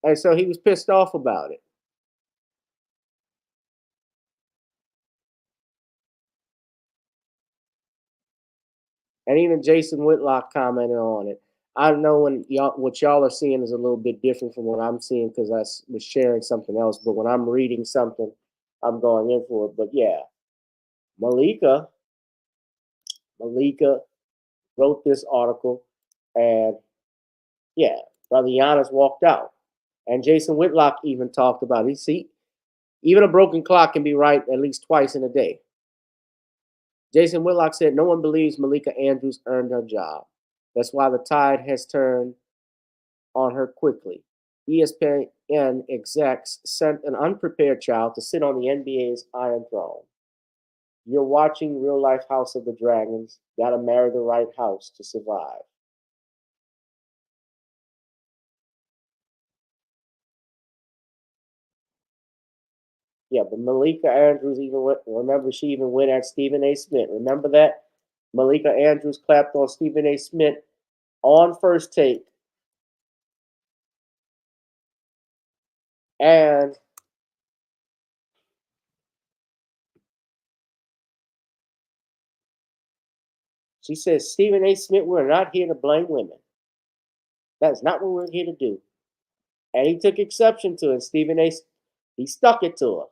And so he was pissed off about it. And even Jason Whitlock commented on it. I know what y'all are seeing is a little bit different from what I'm seeing because I was sharing something else. But when I'm reading something, I'm going in for it. But yeah, Malika wrote this article, and yeah, Brother Giannis walked out. And Jason Whitlock even talked about it. See, even a broken clock can be right at least twice in a day. Jason Whitlock said, no one believes Malika Andrews earned her job. That's why the tide has turned on her quickly. ESPN execs sent an unprepared child to sit on the NBA's Iron Throne. You're watching real life House of the Dragons. Gotta marry the right house to survive. Yeah, but Malika Andrews she even went at Stephen A. Smith. Remember that? Malika Andrews clapped on Stephen A. Smith on First Take. And she says, Stephen A. Smith, we're not here to blame women. That's not what we're here to do. And he took exception to it. Stephen A. He stuck it to her.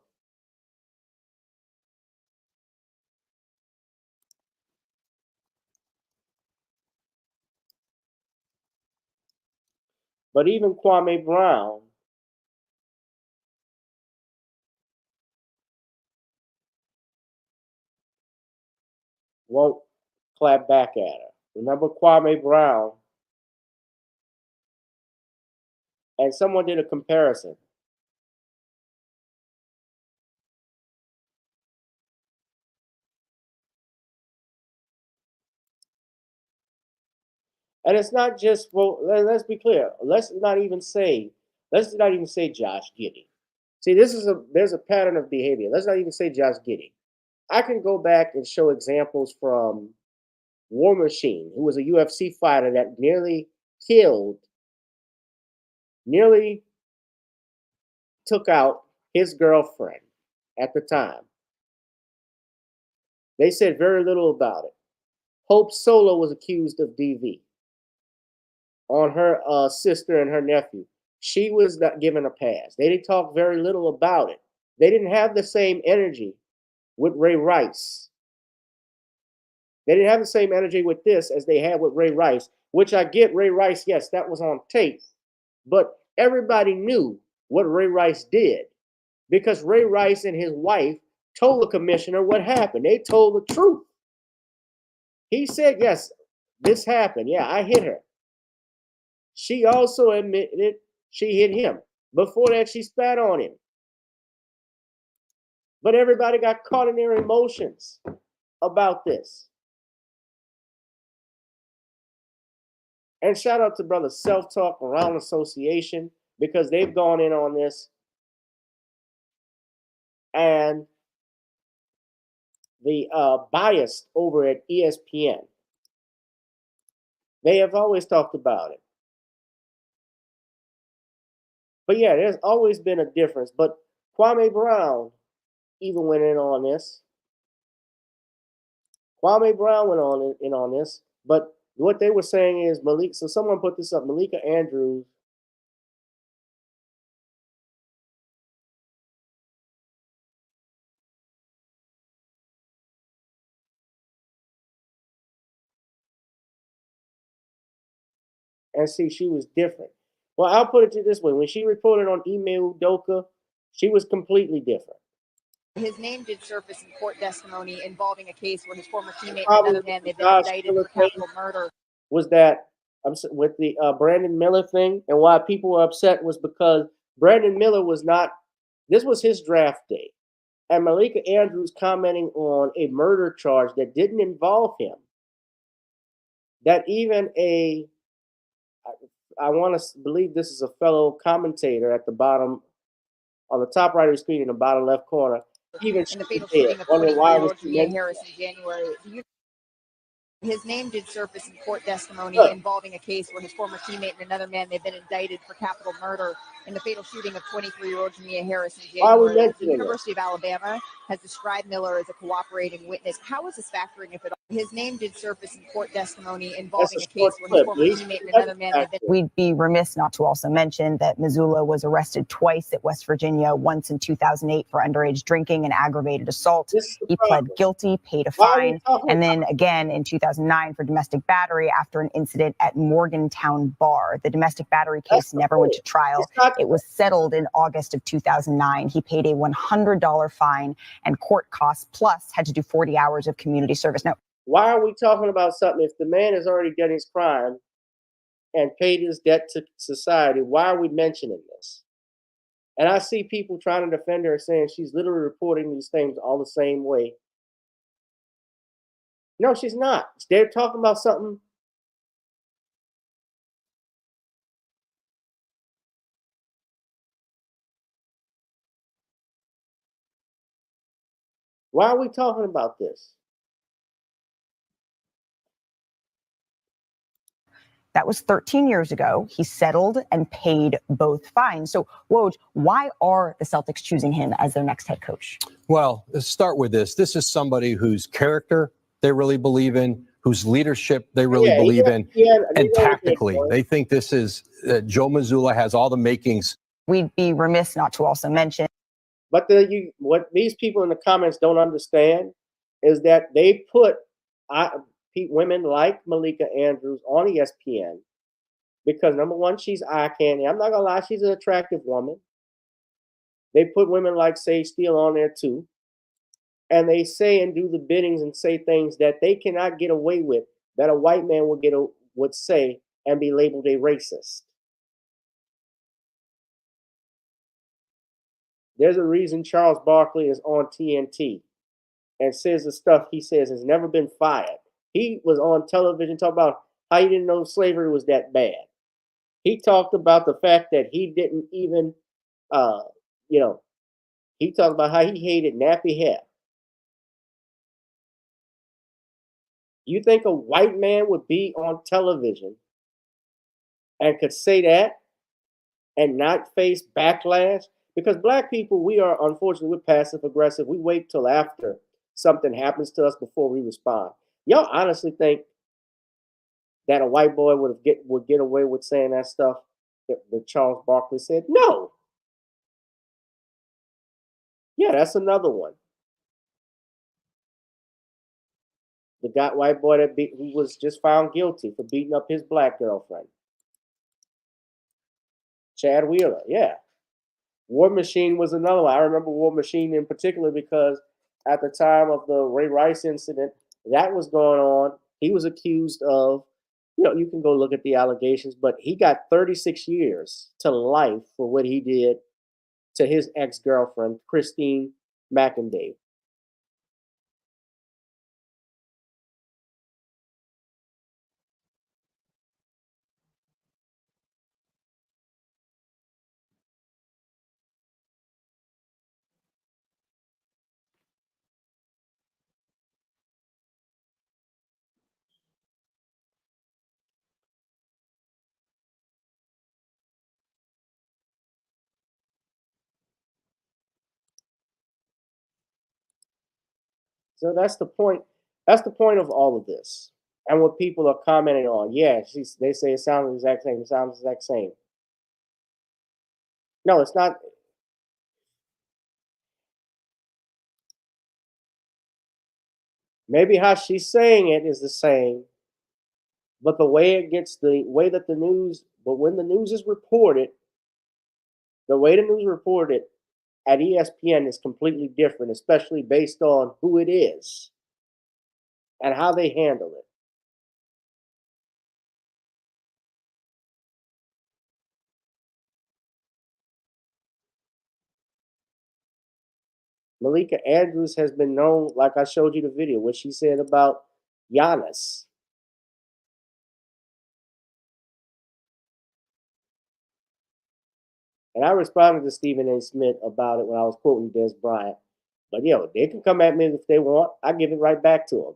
But even Kwame Brown won't clap back at her. Remember Kwame Brown? And someone did a comparison. And it's not just, well, let's be clear. Let's not even say Josh Giddey. See, there's a pattern of behavior. Let's not even say Josh Giddey. I can go back and show examples from War Machine, who was a UFC fighter that nearly took out his girlfriend at the time. They said very little about it. Hope Solo was accused of DV on her sister and her nephew. She was not given a pass. They didn't talk very little about it. They didn't have the same energy with Ray Rice. They didn't have the same energy with this as they had with Ray Rice, which I get Ray Rice, yes, that was on tape. But everybody knew what Ray Rice did because Ray Rice and his wife told the commissioner what happened. They told the truth. He said, yes, this happened. Yeah, I hit her. She also admitted she hit him. Before that, she spat on him. But everybody got caught in their emotions about this. And shout out to Brother Self-Talk Around Association because they've gone in on this. And the bias over at ESPN, they have always talked about it. But yeah, there's always been a difference. But Kwame Brown even went in on this. Kwame Brown went in on this. But what they were saying is Malika. So someone put this up. Malika Andrews. And see, she was different. Well, I'll put it to you this way. When she reported on Ime Udoka, she was completely different. His name did surface in court testimony involving a case where his former teammate and another man, they've been indicted for capital murder. Was that with the Brandon Miller thing, and why people were upset was because Brandon Miller was not, this was his draft day. and Malika Andrews commenting on a murder charge that didn't involve him. That even I want to believe this is a fellow commentator at the bottom, on the top right of the screen in the bottom left corner, even in the fatal dead, shooting of wondering why was 23-year-old she Jamia mentioned Harris that. in January. His name did surface in court testimony Look, involving a case where his former teammate and another man, they've been indicted for capital murder in the fatal shooting of 23-year-old Jamia Harris in why are we January. The mentioning this? University of Alabama has described Miller as a cooperating witness. How is this factoring, if at all? His name did surface in court testimony That's a involving a short case where his clip. former teammate and another man, they've been. We'd be remiss not to also mention that Missoula was arrested twice at West Virginia, once in 2008 for underage drinking and aggravated assault. This is the He problem. pled guilty, paid a Why are we fine, talking and then about again in 2009 for domestic battery after an incident at Morgantown Bar. The domestic battery That's case the never went point. to trial. It's not It was settled in August of 2009. He paid a $100 fine and court costs, plus had to do 40 hours of community service. Now, why are we talking about something if the man has already done his crime and paid his debt to society? Why are we mentioning this? And I see people trying to defend her, saying she's literally reporting these things all the same way. No, she's not. They're talking about something. Why are we talking about this? that was 13 years ago. He settled and paid both fines. So, Woj, why are the Celtics choosing him as their next head coach? Well, let's start with this. This is somebody whose character they really believe in, whose leadership they really believe in, and tactically, they think this is Joe Mazzulla has all the makings. We'd be remiss not to also mention. But what these people in the comments don't understand is that they put women like Malika Andrews on ESPN because, number one, she's eye candy. I'm not gonna lie, she's an attractive woman. They put women like Sage Steele on there too, and they say and do the biddings and say things that they cannot get away with, that a white man would say and be labeled a racist. There's a reason Charles Barkley is on TNT and says the stuff he says has never been fired. He was on television talking about how he didn't know slavery was that bad. He talked about the fact that he didn't even, he talked about how he hated nappy hair. You think a white man would be on television and could say that and not face backlash? Because black people, we are, unfortunately, we're passive aggressive. We wait till after something happens to us before we respond. Y'all honestly think that a white boy would get away with saying that stuff that Charles Barkley said? No. Yeah, that's another one. The white boy who was just found guilty for beating up his black girlfriend. Chad Wheeler, yeah. War Machine was another one. I remember War Machine in particular because at the time of the Ray Rice incident, that was going on. He was accused of, you can go look at the allegations, but he got 36 years to life for what he did to his ex-girlfriend, Christine McInday. So that's the point. That's the point of all of this. And what people are commenting on. Yeah, they say it sounds the exact same. It sounds the exact same. No, it's not. Maybe how she's saying it is the same, but the way that the news, but when the news is reported, the way the news reported at ESPN is completely different, especially based on who it is and how they handle it. Malika Andrews has been known, like I showed you the video, what she said about Giannis. And I responded to Stephen A. Smith about it when I was quoting Des Bryant. But, they can come at me if they want. I give it right back to them.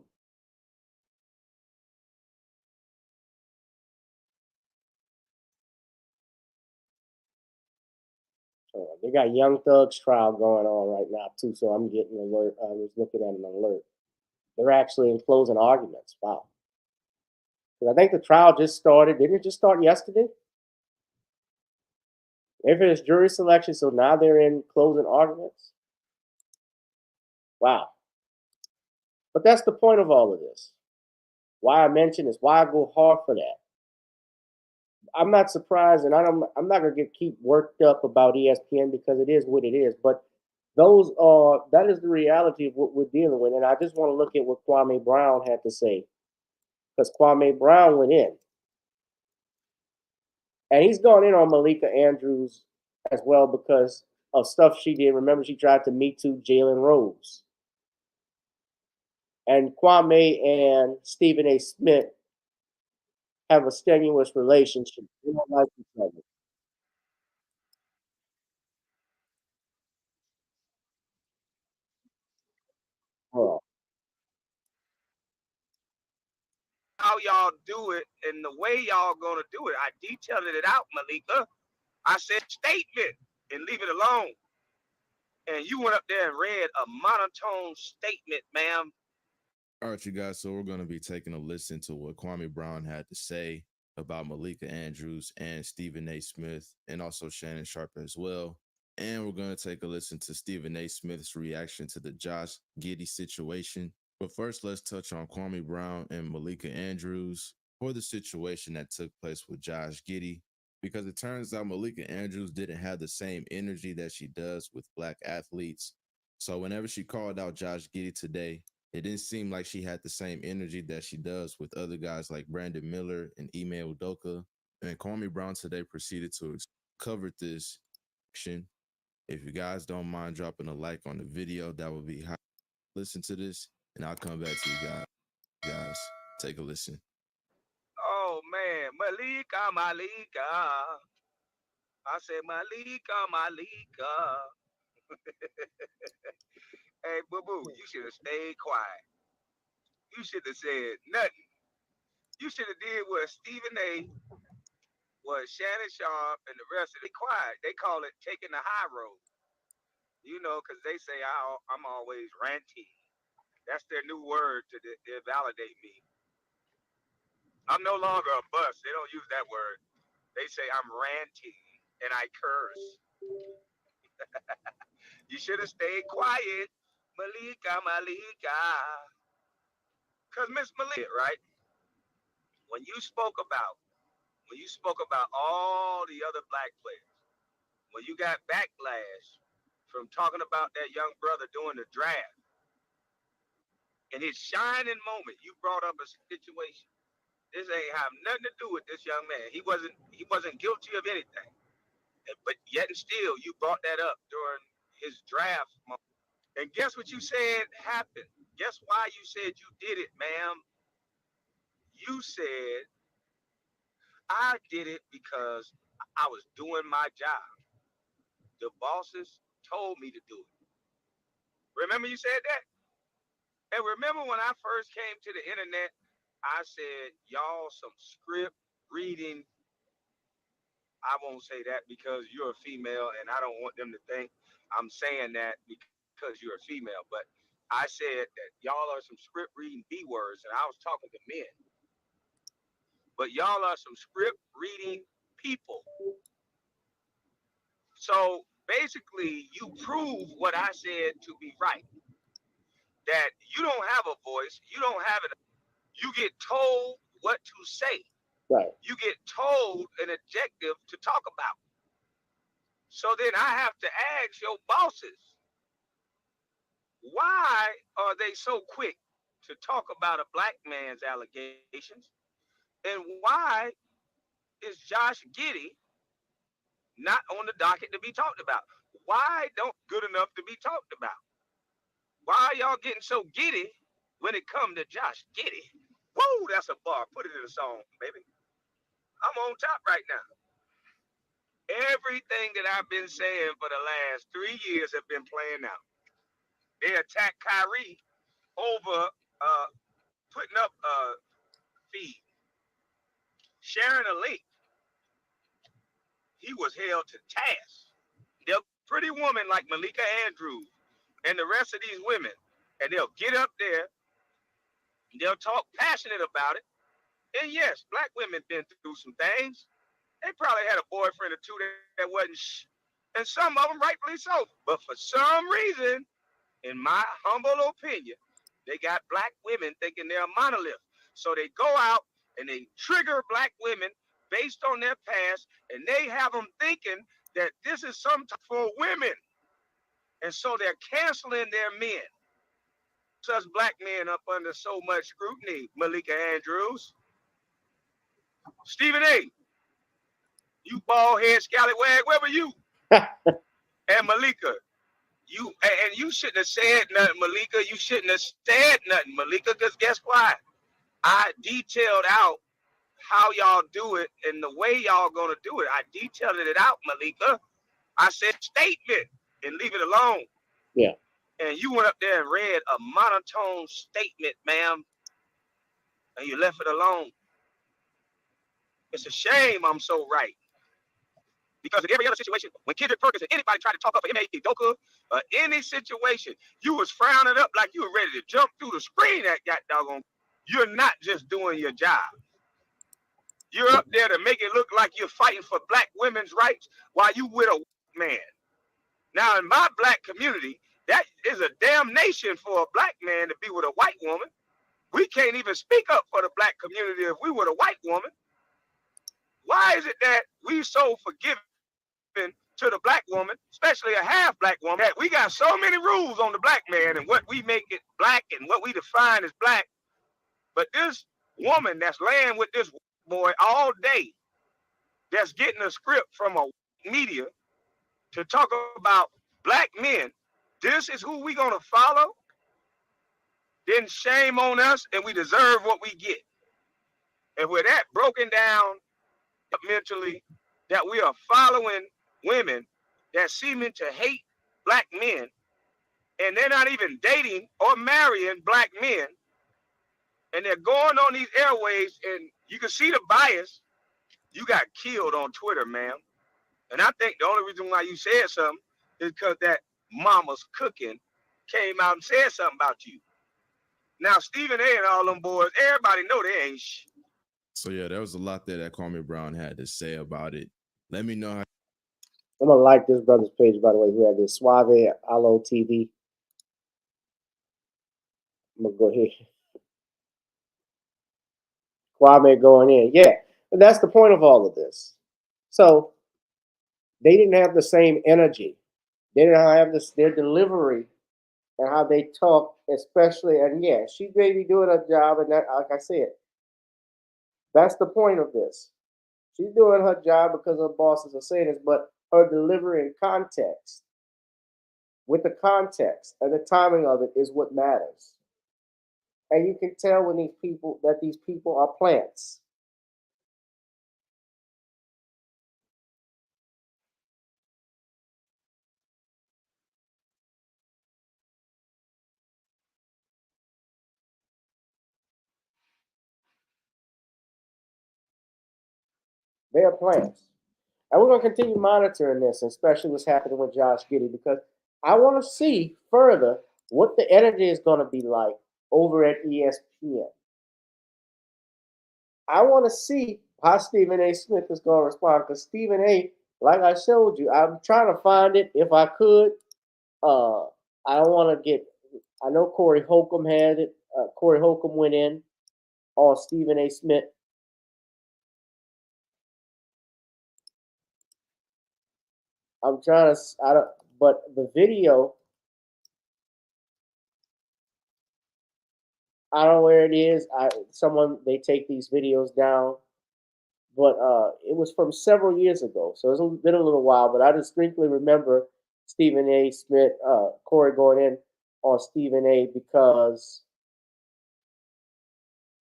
They got Young Thug's trial going on right now, too, so I'm getting an alert. I was looking at an alert. They're actually in closing arguments. Wow. I think the trial just started. Didn't it just start yesterday? They finished jury selection, so now they're in closing arguments. Wow. But that's the point of all of this. Why I mention this, why I go hard for that. I'm not surprised, and I'm not gonna keep worked up about ESPN because it is what it is. But that is the reality of what we're dealing with. And I just want to look at what Kwame Brown had to say, because Kwame Brown went in, and he's gone in on Malika Andrews as well because of stuff she did. Remember, she tried to Me Too Jalen Rose, and Kwame and Stephen A. Smith have a strenuous relationship. They don't like each other. Oh. How y'all do it and the way y'all gonna do it. I detailed it out, Malika. I said statement and leave it alone. And you went up there and read a monotone statement, ma'am. All right, you guys. So we're going to be taking a listen to what Kwame Brown had to say about Malika Andrews and Stephen A. Smith, and also Shannon Sharpe as well. And we're going to take a listen to Stephen A. Smith's reaction to the Josh Giddey situation. But first, let's touch on Kwame Brown and Malika Andrews for the situation that took place with Josh Giddey, because it turns out Malika Andrews didn't have the same energy that she does with black athletes. So whenever she called out Josh Giddey today, it didn't seem like she had the same energy that she does with other guys like Brandon Miller and Ime Udoka. And Kwame Brown today proceeded to cover this action. If you guys don't mind dropping a like on the video, that would be high. Listen to this, and I'll come back to you guys. Take a listen. Oh, man. Malika. I said, Malika. Hey, boo-boo, you should have stayed quiet. You should have said nothing. You should have did what Stephen A., what Shannon Sharpe, and the rest of it. Quiet. They call it taking the high road. Because they say I'm always ranty. That's their new word to validate me. I'm no longer a bust. They don't use that word. They say I'm ranty and I curse. You should have stayed quiet, Malika. Because Miss Malika, right? When you spoke about all the other black players, when you got backlash from talking about that young brother doing the draft, in his shining moment, you brought up a situation. This ain't have nothing to do with this young man. He wasn't guilty of anything. But yet and still, you brought that up during his draft moment. And guess what you said happened? Guess why you said you did it, ma'am? You said, I did it because I was doing my job. The bosses told me to do it. Remember you said that? And remember when I first came to the internet, I said, y'all some script reading. I won't say that because you're a female and I don't want them to think I'm saying that because you're a female. But I said that y'all are some script reading B words, and I was talking to men. But y'all are some script reading people. So basically, you prove what I said to be right. That you don't have a voice, you don't have it. You get told what to say. Right. You get told an adjective to talk about. So then I have to ask your bosses, why are they so quick to talk about a black man's allegations? And why is Josh Giddey not on the docket to be talked about? Why don't good enough to be talked about? Why are y'all getting so giddy when it come to Josh Giddey? Whoa, that's a bar. Put it in a song, baby. I'm on top right now. Everything that I've been saying for the last 3 years have been playing out. They attacked Kyrie over putting up a feed, sharing a link. He was held to task. They'll pretty woman like Malika Andrews and the rest of these women, and they'll get up there, they'll talk passionate about it. And yes, black women been through some things. They probably had a boyfriend or two that wasn't and some of them rightfully so. But for some reason, in my humble opinion, they got black women thinking they're a monolith. So they go out and they trigger black women based on their past, and they have them thinking that this is something for women. And so they're canceling their men. Such black men up under so much scrutiny, Malika Andrews. Stephen A., you bald head scallywag, where were you? And Malika, you shouldn't have said nothing, Malika. You shouldn't have said nothing, Malika, because guess what? I detailed out how y'all do it and the way y'all gonna do it. I detailed it out, Malika. I said statement and leave it alone. Yeah. And you went up there and read a monotone statement, ma'am, and you left it alone. It's a shame I'm so right. Because in every other situation, when Kendrick Perkins and anybody tried to talk up M.A. Doka or any situation, you was frowning up like you were ready to jump through the screen at that doggone. You're not just doing your job. You're up there to make it look like you're fighting for black women's rights while you with a man. Now, in my black community, that is a damnation for a black man to be with a white woman. We can't even speak up for the black community if we were a white woman. Why is it that we so forgiving to the black woman, especially a half black woman, that we got so many rules on the black man and what we make it black and what we define as black? But this woman that's laying with this boy all day, that's getting a script from a media to talk about black men, this is who we gonna follow? Then shame on us, and we deserve what we get. And with that broken down mentally, that we are following women that seeming to hate black men, and they're not even dating or marrying black men, and they're going on these airways, and you can see the bias. You got killed on Twitter, ma'am. And I think the only reason why you said something is because that mama's cooking came out and said something about you. Now, Stephen A. and all them boys, everybody know they ain't So, yeah, there was a lot there that Kwame Brown had to say about it. Let me know how. I'm going to like this brother's page, by the way, who had this Suave Alo TV. I'm going to go here. Kwame going in. Yeah, and that's the point of all of this. So they didn't have the same energy. They didn't have their delivery and how they talk, especially. And yeah, she may be doing her job, and that, like I said, that's the point of this. She's doing her job because her bosses are saying this, but her delivery in context, with the context and the timing of it, is what matters. And you can tell when these people are plants. They are plants. And we're going to continue monitoring this, especially what's happening with Josh Giddey, because I want to see further what the energy is going to be like over at ESPN. I want to see how Stephen A. Smith is going to respond, because Stephen A., like I showed you, I'm trying to find it if I could. I don't want to get, I know Corey Holcomb had it. Corey Holcomb went in on Stephen A. Smith. I'm trying to, but the video, I don't know where it is. They take these videos down, but it was from several years ago, so it's been a little while. But I distinctly remember Stephen A. Smith, Corey going in on Stephen A. because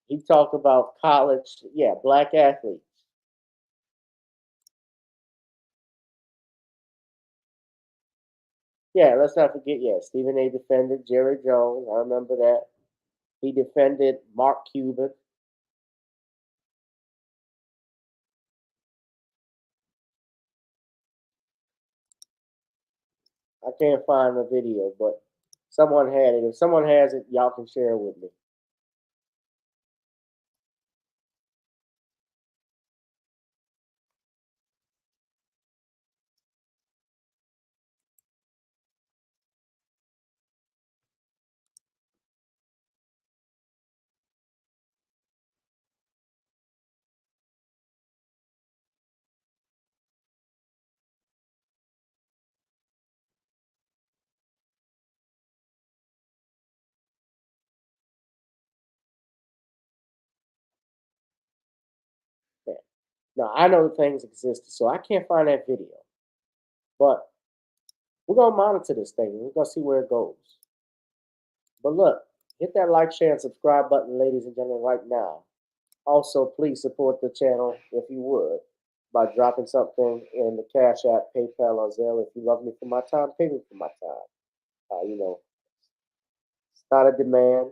he talked about college, black athletes. Yeah, let's not forget, Stephen A. defended Jerry Jones. I remember that. He defended Mark Cuban. I can't find the video, but someone had it. If someone has it, y'all can share it with me. Yeah. Now, I know things existed, so I can't find that video. But we're going to monitor this thing. We're going to see where it goes. But look, hit that like, share, and subscribe button, ladies and gentlemen, right now. Also, please support the channel, if you would, by dropping something in the Cash App, PayPal, or Zelle. If you love me for my time, pay me for my time. It's not a demand.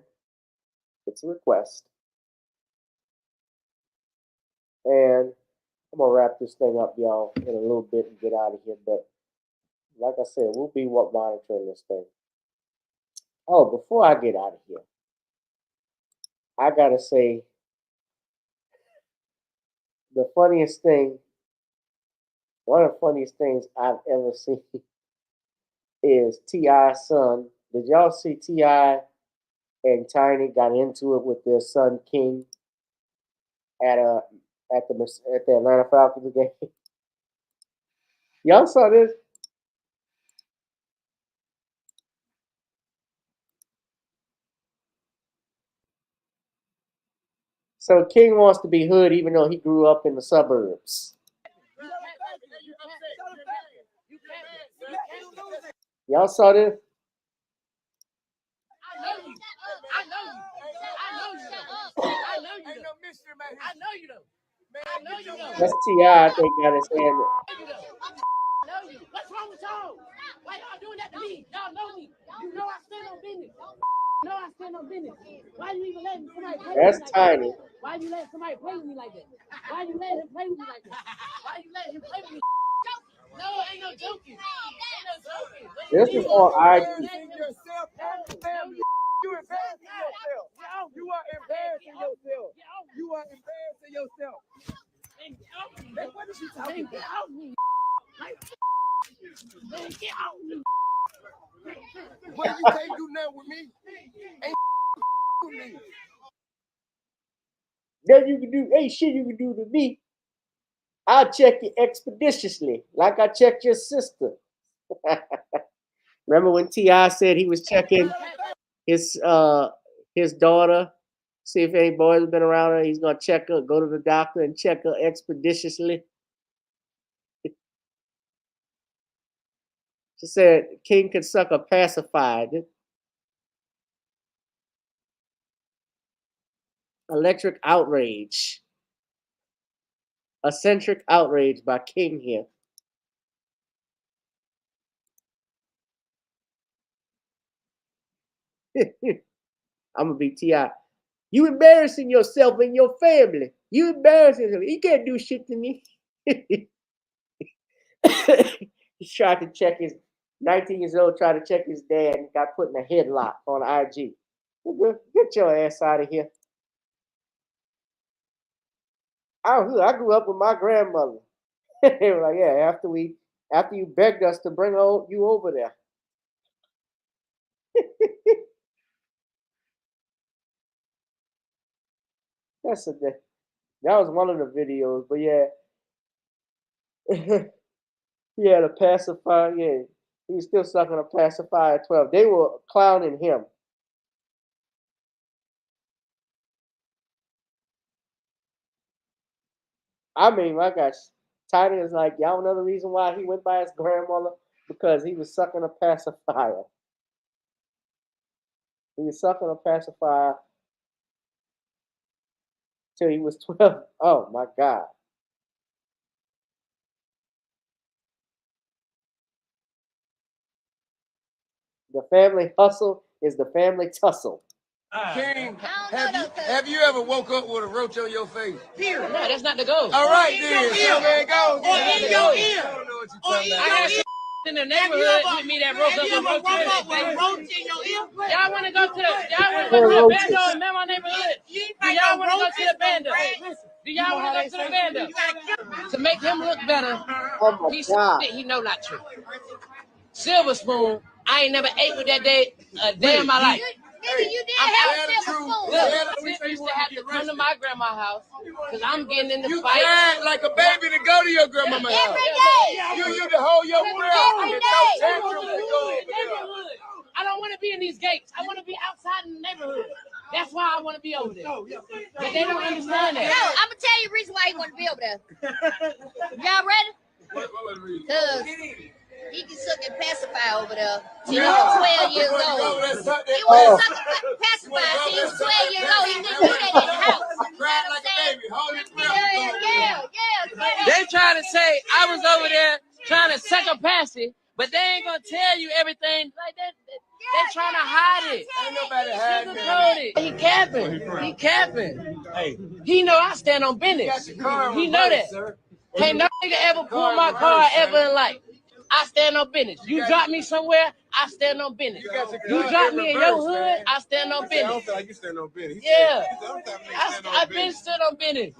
It's a request. And I'm going to wrap this thing up, y'all, in a little bit and get out of here. But like I said, we'll be monitoring this thing. Oh, before I get out of here, I got to say, the funniest thing, one of the funniest things I've ever seen is T.I.'s son. Did y'all see T.I. and Tiny got into it with their son King at the Atlanta Falcons game? Y'all saw this? So King wants to be hood even though he grew up in the suburbs. Y'all saw this? That's T.I. I think got his hand. What's wrong with y'all? Why y'all doing that to me? Y'all know me. You know I stand on business. You know I stand on business. Why you even letting somebody play with me like Tiny. that? Why you letting somebody play with me like that? Why you letting him play with me like that? Why you letting him play with me? No, ain't no joking. Ain't no joking. This is on IG. Yourself and the family. You embarrassing yourself. You are embarrassing yourself. You are embarrassing yourself. What is she talking about? Get out of me. Man, get out of me. Boy, you can't do nothing with me. Ain't with me. Then you can do, ain't shit you can do to me. I'll check you expeditiously, like I checked your sister. Remember when T.I. said he was checking his daughter, see if any boys have been around her. He's gonna check her, go to the doctor and check her expeditiously. She said King could suck a pacifier. Electric outrage. Eccentric outrage by King here. I'm gonna be T.I. You embarrassing yourself and your family. You embarrassing yourself. You can't do shit to me. He's trying to check his 19 years old, trying to check his dad and got put in a headlock on IG. Get your ass out of here. I grew up with my grandmother. They were like, yeah, after you begged us to bring you over there. That was one of the videos, but yeah. He had a pacifier, yeah. He was still sucking a pacifier at 12. They were clowning him. I mean, my gosh, Tiny is like, y'all know the reason why he went by his grandmother? Because he was sucking a pacifier. He was sucking a pacifier till he was 12. Oh my God. The family hustle is the family tussle. King, have you ever woke up with a roach on your face? No, that's not the goal. All right, then. So there it goes. Or in your I ear. don't know what you're talking about. I had some in the neighborhood with me that woke up with roach in their face. in your ear? Y'all want to go to the Roaches. bando in my neighborhood? Do y'all want to go to the bando? Do y'all want to go to the bando? To make him look better, Oh my he said God. that he know not true. Silver spoon, I ain't never ate with that day a day in my life. Nigga, you did I'm have out. a silver spoon. Look, Tip used to have to come to my grandma's house because I'm getting in the You fight. cried like a baby to go to your grandmama's house. Every day. You used to hold your breath Every and day. no tantrum to go over there. Neighborhood. I don't want to be in these gates. I want to be outside in the neighborhood. That's why I want to be over there. But they don't understand No, that. I'm gonna tell you the reason why you want to be over there. Y'all ready? Cause he can suck and pacify over there till he was 12 years old. He was sucking pacify till he was 12 years old. He couldn't do that in the house. Cried like a baby. Hold your breath. Yeah. They trying to say I was over there trying to suck a passy, but they ain't gonna tell you everything like that. They trying to hide it. Ain't nobody hiding Sugarcoat it. He capping. He capping. Hey, he know I stand on business. He know that. Ain't no nigga ever pulled my car ever in life. I stand on business. You drop me somewhere, I stand on business. You drop me in your hood, I stand on I don't business. feel like you stand on business. Yeah, I've been stood on business.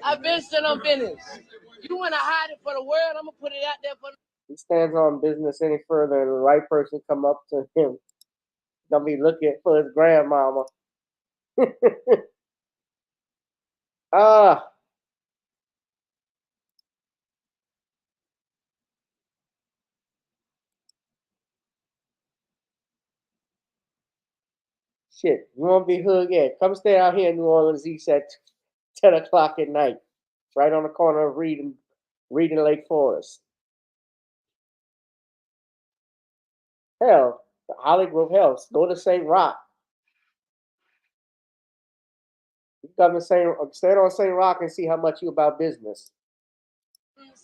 I've been stood on business. You want to hide it for the world? I'm gonna put it out there for. He stands on business any further, and the right person come up to him. Gonna be looking for his grandmama. Ah, shit. You wanna be hood? Yeah, come stay out here in New Orleans East at 10 o'clock at night. It's right on the corner of Reed and Lake Forest. Hell, Hollywood Hills. Go to St. Rock. You come to stand on St. Rock and see how much you about business.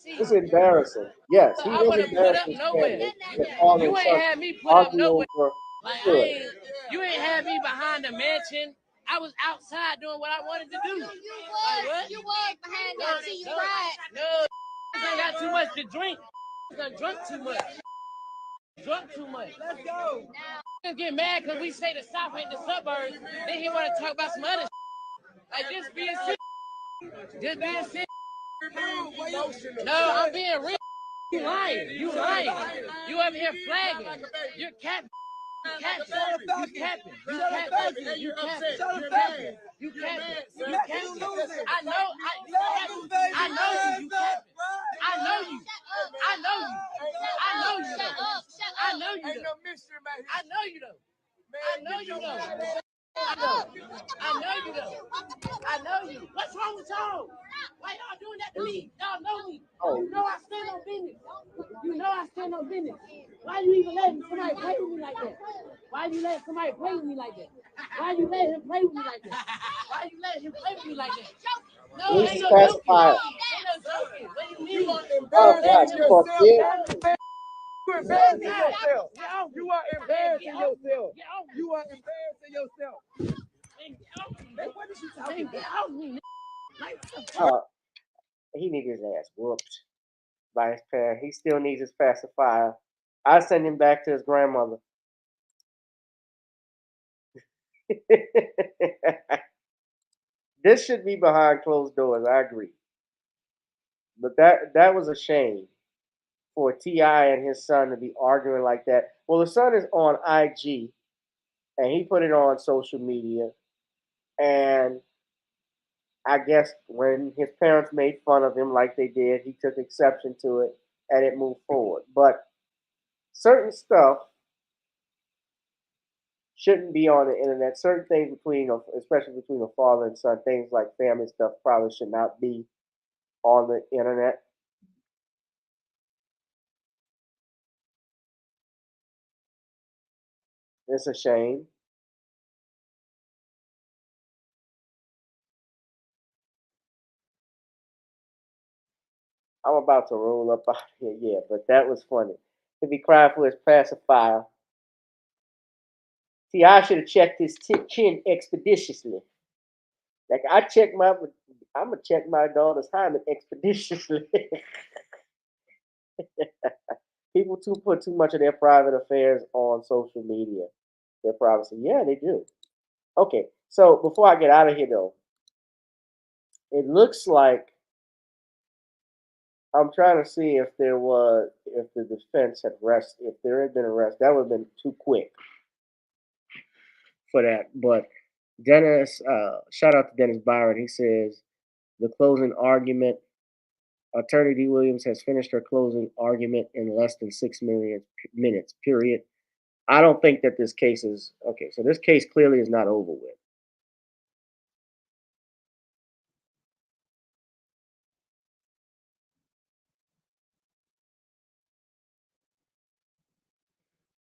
It's embarrassing. Yes, he I was wouldn't put up embarrassing. nowhere. His father You and ain't son had me put up argue nowhere. over Like good. you ain't had me behind the mansion. I was outside doing what I wanted to do. You was behind that till you cried. No, I got too much to drink. I drunk too much. Drunk too much. Let's go. Now, get mad because we say the South ain't the suburbs. Then he want to talk about some other like just being sick. Just being sick. No, I'm being real. You lying. You lying. You over here flagging. You're capping. You capping. You capping. You capping. You capping. You capping. You capping. I know. I know you. You capping. I know you. I know you. I know you. I know you. I know you though. I know you though. I know you though. I know you. What's wrong with y'all? Why y'all doing that to me? Y'all know me. You know I stand on business. You know I stand on business. Why you even letting somebody play with me like that? Why you let somebody play with me like that? Why you let him play with me like that? Why you let him play with me like that? No, ain't no joking. Ain't no joking. What do you mean? Embarrassing yourself. You embarrassing yourself. You are embarrassing yourself. You are embarrassing yourself. What is you talking about? He needs his ass whooped by his parent. He still needs his pacifier. I send him back to his grandmother. This should be behind closed doors. I agree, but that was a shame for T.I. and his son to be arguing like that. Well, the son is on IG, and he put it on social media, and I guess when his parents made fun of him like they did, he took exception to it, and it moved forward. But certain stuff shouldn't be on the internet. Certain things especially between a father and son, things like family stuff probably should not be on the internet. It's a shame. I'm about to roll up out here. Yeah, but that was funny. If he cried for his pacifier. See, I should have checked his chin expeditiously. Like I'm gonna check my daughter's hymen expeditiously. People put too much of their private affairs on social media. Their privacy, yeah, they do. Okay, so before I get out of here, though, it looks like I'm trying to see if the defense had if there had been arrest. That would have been too quick for that. But Dennis, shout out to Dennis Byron. He says the closing argument. Attorney D. Williams has finished her closing argument in less than 6 minutes. Period. I don't think that this case is okay. So this case clearly is not over with.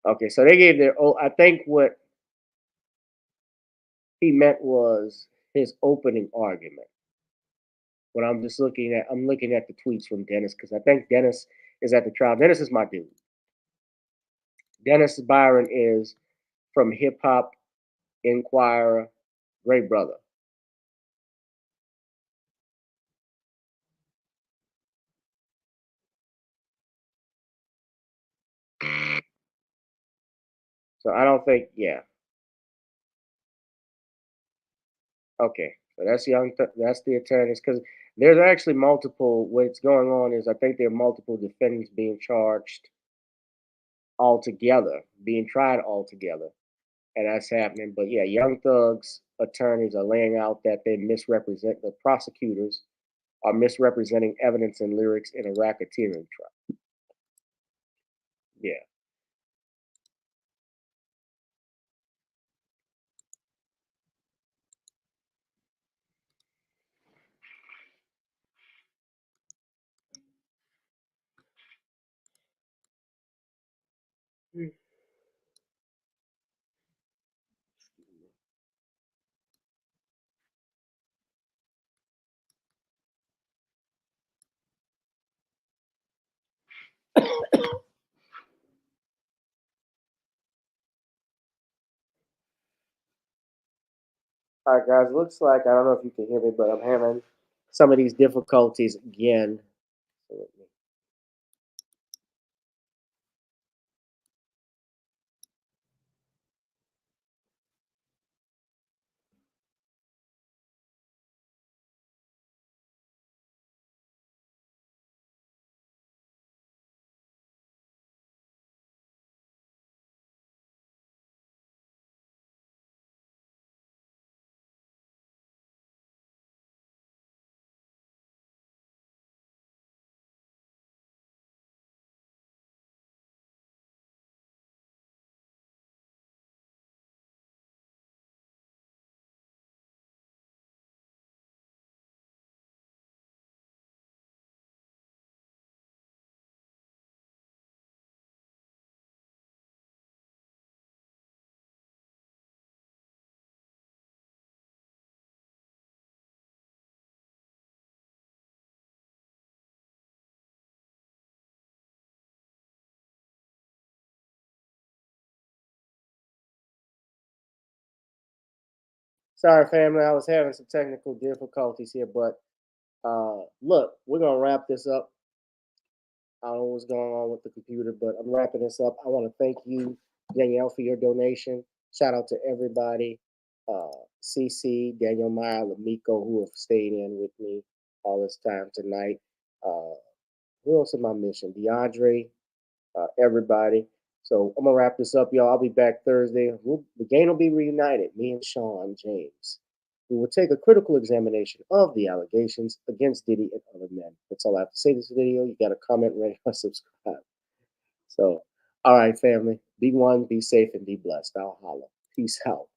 Okay, so they gave their. Oh, I think what he meant was his opening argument. What I'm looking at the tweets from Dennis because I think Dennis is at the trial. Dennis is my dude. Dennis Byron is from Hip Hop Inquirer, great brother. So I don't think, yeah. Okay, so that's that's the attorneys because there's actually multiple. What's going on is I think there are multiple defendants being charged altogether, being tried altogether, and that's happening. But yeah, Young Thug's attorneys are laying out that the prosecutors are misrepresenting evidence and lyrics in a racketeering trial. Yeah. All right, guys. Looks like I don't know if you can hear me, but I'm having some of these difficulties again. Sorry, family. I was having some technical difficulties here, but look, we're gonna wrap this up. I don't know what's going on with the computer, but I'm wrapping this up. I want to thank you, Danielle, for your donation. Shout out to everybody, CC, Daniel Meyer, Lamiko, who have stayed in with me all this time tonight. Who else in my mission? DeAndre, everybody. So I'm gonna wrap this up, y'all. I'll be back Thursday. The gang will be reunited. Me and Sean James. We will take a critical examination of the allegations against Diddy and other men. That's all I have to say this video. You got to comment, rate, or subscribe. So, all right, family. Be one, be safe, and be blessed. I'll holla. Peace out.